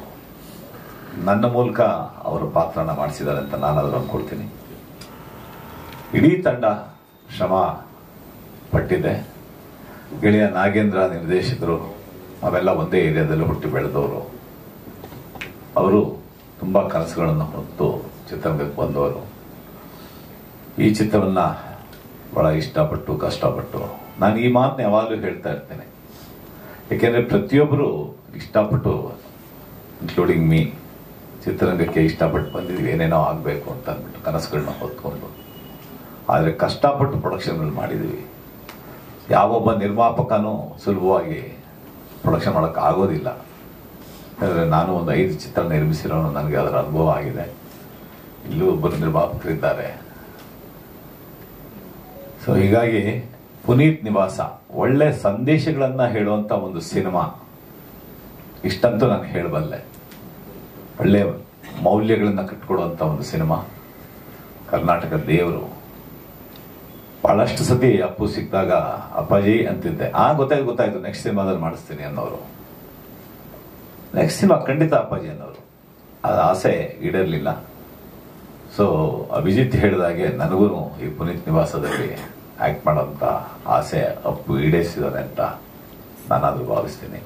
ನನ್ನ ಮೂಲಕ ಅವರ ಪಾತ್ರನ ಮಾಡಿಸಿದ್ದಾರೆ ಅಂತ ನಾನು ಅದನ್ನು ಅಂದ್ಕೊಳ್ತೀನಿ. ಇಡೀ ತಂಡ ಶ್ರಮ ಪಟ್ಟಿದೆ. ಗೆಳೆಯ ನಾಗೇಂದ್ರ ನಿರ್ದೇಶಕರು, ಅವೆಲ್ಲ ಒಂದೇ ಏರಿಯಾದಲ್ಲಿ ಹುಟ್ಟಿ ಬೆಳೆದವರು. ಅವರು ತುಂಬಾ ಕನಸುಗಳನ್ನು ಹೊತ್ತು ಚಿತ್ರರಂಗಕ್ಕೆ ಬಂದವರು. ಈ ಚಿತ್ರವನ್ನ ಬಹಳ ಇಷ್ಟಪಟ್ಟು ಕಷ್ಟಪಟ್ಟು, ನಾನು ಈ ಮಾತನ್ನ ಯಾವಾಗಲೂ ಹೇಳ್ತಾ ಇರ್ತೇನೆ. ಯಾಕೆಂದ್ರೆ ಪ್ರತಿಯೊಬ್ಬರು ಇಷ್ಟಪಟ್ಟು, ಇನ್ಕ್ಲೂಡಿಂಗ್ ಮೀ, ಚಿತ್ರರಂಗಕ್ಕೆ ಇಷ್ಟಪಟ್ಟು ಬಂದಿದ್ವಿ, ಏನೇನೋ ಆಗಬೇಕು ಅಂತ ಅಂದ್ಬಿಟ್ಟು ಕನಸುಗಳನ್ನ ಹೊತ್ಕೊಂಡು. ಆದರೆ ಕಷ್ಟಪಟ್ಟು ಪ್ರೊಡಕ್ಷನ್ಗಳು ಮಾಡಿದ್ದೀವಿ. ಯಾವೊಬ್ಬ ನಿರ್ಮಾಪಕನೂ ಸುಲಭವಾಗಿ ಪ್ರೊಡಕ್ಷನ್ ಮಾಡೋಕ್ಕೆ ಆಗೋದಿಲ್ಲ. ಯಾಕಂದರೆ ನಾನು ಒಂದು 5 ಚಿತ್ರ ನಿರ್ಮಿಸಿರೋನು, ನನಗೆ ಅದರ ಅನುಭವ ಆಗಿದೆ. ಇಲ್ಲೂ ಒಬ್ಬರು ನಿರ್ಮಾಪಕರಿದ್ದಾರೆ. ಸೊ ಹೀಗಾಗಿ ಪುನೀತ್ ನಿವಾಸ ಒಳ್ಳೆ ಸಂದೇಶಗಳನ್ನ ಹೇಳುವಂತ ಒಂದು ಸಿನಿಮಾ. ಇಷ್ಟಂತೂ ನಾನು ಹೇಳಬಲ್ಲೆ. ಒಳ್ಳೆ ಮೌಲ್ಯಗಳನ್ನ ಕಟ್ಕೊಡುವಂತ ಒಂದು ಸಿನಿಮಾ. ಕರ್ನಾಟಕ ದೇವರು. ಬಹಳಷ್ಟು ಸತಿ ಅಪ್ಪು ಸಿಕ್ಕಿದಾಗ ಅಪ್ಪಾಜಿ ಅಂತಿದ್ದೆ. ಗೊತ್ತಾಯ್ತು ನೆಕ್ಸ್ಟ್ ಸಿನಿಮಾದಲ್ಲಿ ಮಾಡಿಸ್ತೀನಿ ಅನ್ನೋರು. ನೆಕ್ಸ್ಟ್ ಸಿನಿಮಾ ಖಂಡಿತ ಅಪ್ಪಾಜಿ ಅನ್ನೋರು. ಅದು ಆಸೆ ಈಡೇರಲಿಲ್ಲ. ಸೊ ಅಭಿಜಿತ್ ಹೇಳಿದಾಗೆ ನನಗೂ ಈ ಪುನೀತ್ ನಿವಾಸದಲ್ಲಿ ಆಕ್ಟ್ ಮಾಡೋಂಥ ಆಸೆ ಅಪ್ಪು ಈಡೇರಿಸಿದ್ದಾರೆ ಅಂತ ನಾನಾದರೂ ಭಾವಿಸ್ತೀನಿ.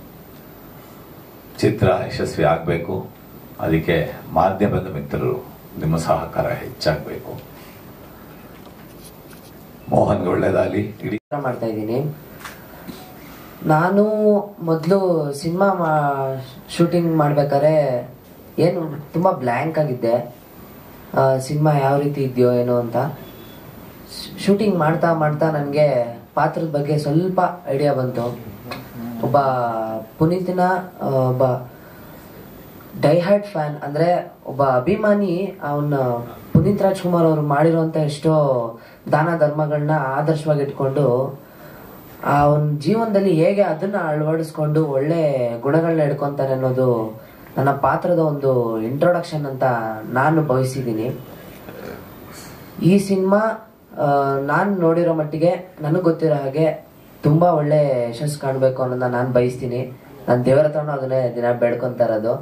ಚಿತ್ರ ಯಶಸ್ವಿ ಆಗಬೇಕು. ಅದಕ್ಕೆ ಮಾಧ್ಯಮದ ಮಿತ್ರರು ನಿಮ್ಮ ಸಹಕಾರ ಹೆಚ್ಚಾಗಬೇಕು. ಮೋಹನ್ಗೆ ಒಳ್ಳೇದಾಗಲಿ. ಇಡೀ ಮಾಡ್ತಾ ಇದ್ದೀನಿ. ನಾನು ಮೊದಲು ಸಿನಿಮಾ ಶೂಟಿಂಗ್ ಮಾಡ್ಬೇಕಾದ್ರೆ ಏನು ತುಂಬ ಬ್ಲ್ಯಾಂಕ್ ಆಗಿದ್ದೆ. ಸಿನಿಮಾ ಯಾವ ರೀತಿ ಇದೆಯೋ ಏನೋ ಅಂತ. ಶೂಟಿಂಗ್ ಮಾಡ್ತಾ ಮಾಡ್ತಾ ನನಗೆ ಪಾತ್ರದ ಬಗ್ಗೆ ಸ್ವಲ್ಪ ಐಡಿಯಾ ಬಂತು. ಒಬ್ಬ ಪುನೀತ್ನ ಒಬ್ಬ ಡೈಹಾರ್ಡ್ ಫ್ಯಾನ್, ಅಂದರೆ ಒಬ್ಬ ಅಭಿಮಾನಿ, ಅವನ ಪುನೀತ್ ರಾಜ್ಕುಮಾರ್ ಅವರು ಮಾಡಿರುವಂಥ ಎಷ್ಟೋ ದಾನ ಧರ್ಮಗಳನ್ನ ಆದರ್ಶವಾಗಿ ಇಟ್ಕೊಂಡು ಅವನ ಜೀವನದಲ್ಲಿ ಹೇಗೆ ಅದನ್ನ ಅಳವಡಿಸ್ಕೊಂಡು ಒಳ್ಳೆ ಗುಣಗಳನ್ನ ಇಟ್ಕೊಂತಾನೆ ಅನ್ನೋದು ನನ್ನ ಪಾತ್ರದ ಒಂದು ಇಂಟ್ರೊಡಕ್ಷನ್ ಅಂತ ನಾನು ಭಾವಿಸಿದ್ದೀನಿ. ಈ ಸಿನಿಮಾ ನಾನು ನೋಡಿರೋ ಮಟ್ಟಿಗೆ ನನಗೆ ಗೊತ್ತಿರೋ ಹಾಗೆ ತುಂಬ ಒಳ್ಳೆ ಯಶಸ್ಸು ಕಾಣಬೇಕು ಅನ್ನೋದನ್ನ ನಾನು ಬಯಸ್ತೀನಿ. ನಾನು ದೇವರ ಹತ್ರನೂ ಅದನ್ನೇ ದಿನ ಬೇಡ್ಕೊತಾ ಇರೋದು.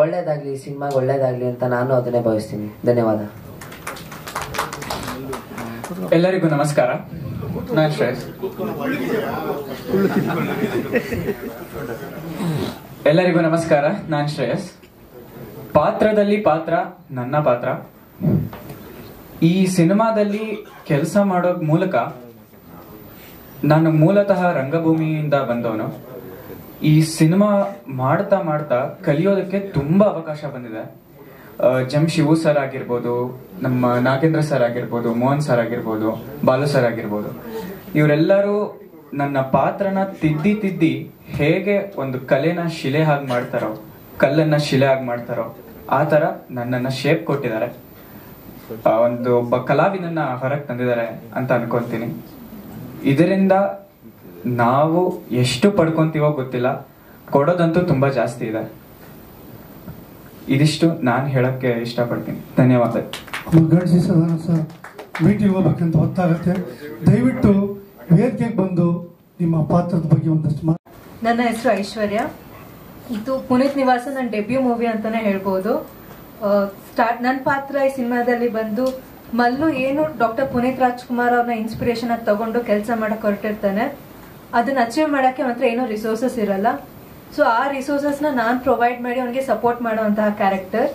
ಒಳ್ಳೇದಾಗ್ಲಿ, ಸಿನಿಮಾಗೆ ಒಳ್ಳೇದಾಗ್ಲಿ ಅಂತ ನಾನು ಅದನ್ನೇ ಭಾವಿಸ್ತೀನಿ. ಧನ್ಯವಾದ. ಎಲ್ಲರಿಗೂ ನಮಸ್ಕಾರ. ನಾನು ಶ್ರೇಯಸ್. ಎಲ್ಲರಿಗೂ ನಮಸ್ಕಾರ. ನಾನು ಶ್ರೇಯಸ್. ಪಾತ್ರದಲ್ಲಿ ಪಾತ್ರ ನನ್ನ ಪಾತ್ರ. ಈ ಸಿನಿಮಾದಲ್ಲಿ ಕೆಲಸ ಮಾಡೋ ಮೂಲಕ ನಾನು ಮೂಲತಃ ರಂಗಭೂಮಿಯಿಂದ ಬಂದವನು. ಈ ಸಿನಿಮಾ ಮಾಡ್ತಾ ಮಾಡ್ತಾ ಕಲಿಯೋದಕ್ಕೆ ತುಂಬಾ ಅವಕಾಶ ಬಂದಿದೆ. ಜಮ್ ಶಿವು ಸರ್ ಆಗಿರ್ಬೋದು, ನಮ್ಮ ನಾಗೇಂದ್ರ ಸರ್ ಆಗಿರ್ಬೋದು, ಮೋಹನ್ ಸರ್ ಆಗಿರ್ಬೋದು, ಬಾಲು ಸರ್ ಆಗಿರ್ಬೋದು, ಇವರೆಲ್ಲರೂ ನನ್ನ ಪಾತ್ರನ ತಿದ್ದಿ ಹೇಗೆ ಒಂದು ಕಲೆನ ಶಿಲೆ ಹಾಗೆ ಮಾಡ್ತಾರೋ ಕಲ್ಲನ್ನ ಶಿಲೆ ಆಗಿ ಮಾಡ್ತಾರೋ ಆ ಥರ ನನ್ನನ್ನು ಶೇಪ್ ಕೊಟ್ಟಿದ್ದಾರೆ. ಒಂದು ಒಬ್ಬ ಕಲಾವಿದನ್ನ ಹೊರಗೆ ತಂದಿದ್ದಾರೆ ಅಂತ ಅನ್ಕೊಂತೀನಿ. ಇದರಿಂದ ನಾವು ಎಷ್ಟು ಪಡ್ಕೊಂತೀವೋ ಗೊತ್ತಿಲ್ಲ, ಕೊಡೋದಂತೂ ತುಂಬಾ ಜಾಸ್ತಿ ಇದೆ. ಇದಿಷ್ಟು ನಾನು ಹೇಳಕ್ಕೆ ಇಷ್ಟಪಡ್ತೀನಿ. ಧನ್ಯವಾದ. ಗಣಿಸಿ ಸರ್ ಮೀಟಿಂಗ್ ಹೋಗ್ಬೇಕಂತ ಗೊತ್ತಾಗುತ್ತೆ. ದಯವಿಟ್ಟು ವೇದಿಕೆಗೆ ಬಂದು ನಿಮ್ಮ ಪಾತ್ರದ ಬಗ್ಗೆ ಒಂದಷ್ಟು ನನ್ನ ಹೆಸರು ಐಶ್ವರ್ಯ. ಇದು ಪುನೀತ್ ನಿವಾಸ ನನ್ನ ಡೆಬ್ಯೂ ಮೂವಿ ಅಂತಾನೆ ಹೇಳ್ಬೋದು. ನನ್ನ ಪಾತ್ರ ಈ ಸಿನಿಮಾದಲ್ಲಿ ಬಂದು ಮಲ್ಲು ಏನು ಡಾಕ್ಟರ್ ಪುನೀತ್ ರಾಜ್ಕುಮಾರ್ ಅವ್ರನ್ನ ಇನ್ಸ್ಪಿರೇಷನ್ ಆಗಿ ತಗೊಂಡು ಕೆಲಸ ಮಾಡಕ್ ಹೊರಟಿರ್ತಾನೆ. ಅದನ್ನ ಅಚೀವ್ ಮಾಡಕ್ಕೆ ಮಾತ್ರ ಏನೋ ರಿಸೋರ್ಸಸ್ ಇರಲ್ಲ. ಸೊ ಆ ರಿಸೋರ್ಸಸ್ನ ನಾನು ಪ್ರೊವೈಡ್ ಮಾಡಿ ಅವನಿಗೆ ಸಪೋರ್ಟ್ ಮಾಡುವಂತಹ ಕ್ಯಾರೆಕ್ಟರ್.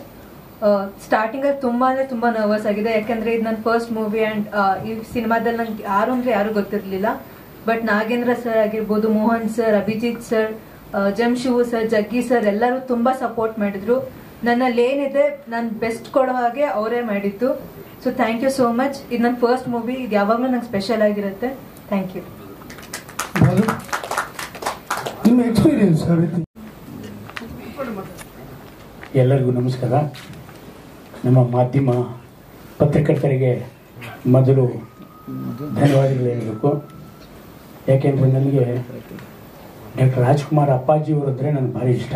ಸ್ಟಾರ್ಟಿಂಗ್ ಅಲ್ಲಿ ತುಂಬಾ ಅಂದ್ರೆ ತುಂಬಾ ನರ್ವಸ್ ಆಗಿದೆ, ಯಾಕಂದ್ರೆ ಇದು ನನ್ನ ಫಸ್ಟ್ ಮೂವಿ ಅಂಡ್ ಈ ಸಿನಿಮಾದಲ್ಲಿ ನಂಗೆ ಯಾರು ಅಂದ್ರೆ ಯಾರು ಗೊತ್ತಿರ್ಲಿಲ್ಲ. ಬಟ್ ನಾಗೇಂದ್ರ ಸರ್ ಆಗಿರ್ಬೋದು, ಮೋಹನ್ ಸರ್, ಅಭಿಜಿತ್ ಸರ್, ಜಮ್ಶಿವು ಸರ್, ಜಗ್ಗಿ ಸರ್ ಎಲ್ಲರೂ ತುಂಬಾ ಸಪೋರ್ಟ್ ಮಾಡಿದ್ರು. ನನ್ನಲ್ಲಿ ಏನಿದೆ ನಾನು ಬೆಸ್ಟ್ ಕೊಡೋ ಹಾಗೆ ಅವರೇ ಮಾಡಿದ್ದು. So thank you so much. ಇದು ನನ್ನ ಫಸ್ಟ್ ಮೂವಿ, ಇದು ಯಾವಾಗಲೂ ನಂಗೆ ಸ್ಪೆಷಲ್ ಆಗಿರುತ್ತೆ. Thank you. ನಿಮ್ಮ ಎಕ್ಸ್ಪೀರಿಯನ್ಸ್ ಯಾವ ರೀತಿ? ಎಲ್ಲರಿಗೂ ನಮಸ್ಕಾರ. ನಮ್ಮ ಮಾಧ್ಯಮ ಪತ್ರಕರ್ತರಿಗೆ ಮೊದಲು ಧನ್ಯವಾದಗಳು ಹೇಳಬೇಕು. ಯಾಕೆಂದರೆ ನನಗೆ ಡಾಕ್ಟರ್ ರಾಜ್ಕುಮಾರ್ ಅಪ್ಪಾಜಿಯವರು ಅಂದರೆ ನನಗೆ ಭಾರಿ ಇಷ್ಟ.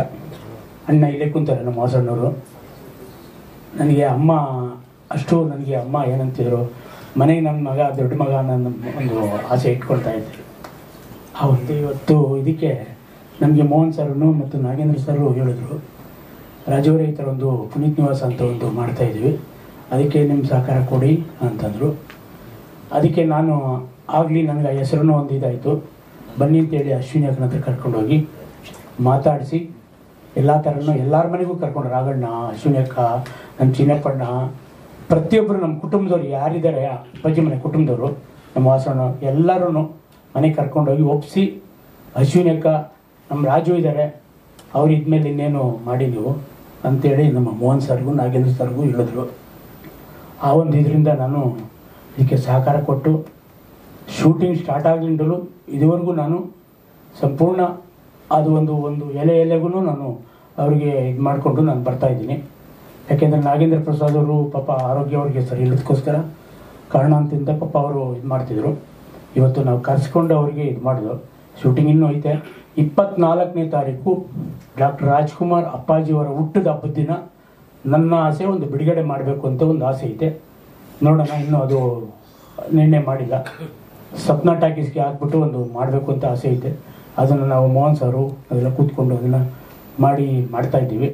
ಅಣ್ಣ ಇಲ್ಲೇ ಕುಂತಾರೆ ನಮ್ಮ ಹಾಸನವರು. ನನಗೆ ಅಮ್ಮ ನನಗೆ ಅಮ್ಮ ಏನಂತಿದ್ರು, ಮನೆಗೆ ನನ್ನ ಮಗ ದೊಡ್ಡ ಮಗ ನನ್ನ ಒಂದು ಆಸೆ ಇಟ್ಕೊಳ್ತಾ ಇದ್ದರು. ಆ ಒಂದು ಇವತ್ತು ಇದಕ್ಕೆ ನಮಗೆ ಮೋಹನ್ ಸರ್ನು ಮತ್ತು ನಾಗೇಂದ್ರ ಸರು ಹೇಳಿದ್ರು, ರಾಜವರೇ ಈ ಥರ ಒಂದು ಪುನೀತ್ ನಿವಾಸ ಅಂತ ಒಂದು ಮಾಡ್ತಾಯಿದ್ವಿ, ಅದಕ್ಕೆ ನಿಮ್ಮ ಸಹಕಾರ ಕೊಡಿ ಅಂತಂದರು. ಅದಕ್ಕೆ ನಾನು ಆಗಲಿ ನನಗೆ ಆ ಹೆಸರನ್ನು ಒಂದು ಇದಾಯಿತು, ಬನ್ನಿ ಅಂತೇಳಿ ಅಶ್ವಿನಿ ಅಕ್ಕನ ಹತ್ರ ಕರ್ಕೊಂಡೋಗಿ ಮಾತಾಡಿಸಿ ಎಲ್ಲ ಥರನೂ ಎಲ್ಲರ ಮನೆಗೂ ಕರ್ಕೊಂಡು, ರಾಘಣ್ಣ, ಅಶ್ವಿನಿ ಅಕ್ಕ, ನಮ್ಮ ಚಿನ್ನಪ್ಪಣ್ಣ, ಪ್ರತಿಯೊಬ್ಬರು ನಮ್ಮ ಕುಟುಂಬದವ್ರು ಯಾರಿದ್ದಾರೆ, ಅಪ್ಪಾಜಿ ಮನೆ ಕುಟುಂಬದವರು, ನಮ್ಮ ವಾಸಣ್ಣ ಎಲ್ಲರೂ ಮನೆಗೆ ಕರ್ಕೊಂಡೋಗಿ ಒಪ್ಪಿಸಿ, ಅಶ್ವಿನಿ ಅಕ್ಕ, ನಮ್ಮ ರಾಜು ಇದ್ದಾರೆ, ಅವ್ರು ಇದ್ಮೇಲೆ ಇನ್ನೇನು ಮಾಡಿ ನೀವು ಅಂತೇಳಿ ನಮ್ಮ ಮೋಹನ್ ಸರ್ಗೂ ನಾಗೇಂದ್ರ ಸರ್ಗೂ ಹೇಳಿದ್ರು. ಆ ಒಂದು ಇದರಿಂದ ನಾನು ಇದಕ್ಕೆ ಸಹಕಾರ ಕೊಟ್ಟು ಶೂಟಿಂಗ್ ಸ್ಟಾರ್ಟ್ ಆಗಲಿಂದಲೂ ಇದುವರೆಗೂ ನಾನು ಸಂಪೂರ್ಣ ಅದು ಒಂದು ಎಲೆಗೂ ನಾನು ಅವರಿಗೆ ಇದು ಮಾಡಿಕೊಂಡು ನಾನು ಬರ್ತಾಯಿದ್ದೀನಿ. ಯಾಕೆಂದರೆ ನಾಗೇಂದ್ರ ಪ್ರಸಾದ್ ಅವರು ಪಾಪ ಆರೋಗ್ಯ ಅವ್ರಿಗೆ ಸರಿ ಇಲ್ಲದಕ್ಕೋಸ್ಕರ ಕಾರಣಾಂತರಿಂದ ಪಾಪ ಅವರು ಇದು ಮಾಡ್ತಿದ್ರು. ಇವತ್ತು ನಾವು ಕರೆಸ್ಕೊಂಡು ಅವರಿಗೆ ಇದು ಮಾಡಿದ್ರು. ಶೂಟಿಂಗ್ ಇನ್ನೂ ಐತೆ. 24ನೇ ತಾರೀಕು ಡಾಕ್ಟರ್ ರಾಜ್ಕುಮಾರ್ ಅಪ್ಪಾಜಿಯವರ ಹುಟ್ಟದ ಹಬ್ಬದ ದಿನ ನನ್ನ ಆಸೆ ಒಂದು ಬಿಡುಗಡೆ ಮಾಡಬೇಕು ಅಂತ ಒಂದು ಆಸೆ ಐತೆ. ನೋಡೋಣ, ಇನ್ನೂ ಅದು ನಿರ್ಣಯ ಮಾಡಿಲ್ಲ. ಸಪ್ನಾ ಟಾಕೀಸ್ಗೆ ಹಾಕ್ಬಿಟ್ಟು ಒಂದು ಮಾಡಬೇಕು ಅಂತ ಆಸೆ ಐತೆ. ಅದನ್ನು ನಾವು ಮೋಹನ್ ಸಾರು ಅದೆಲ್ಲ ಕೂತ್ಕೊಂಡು ಅದನ್ನು ಮಾಡ್ತಾ ಇದ್ದೀವಿ.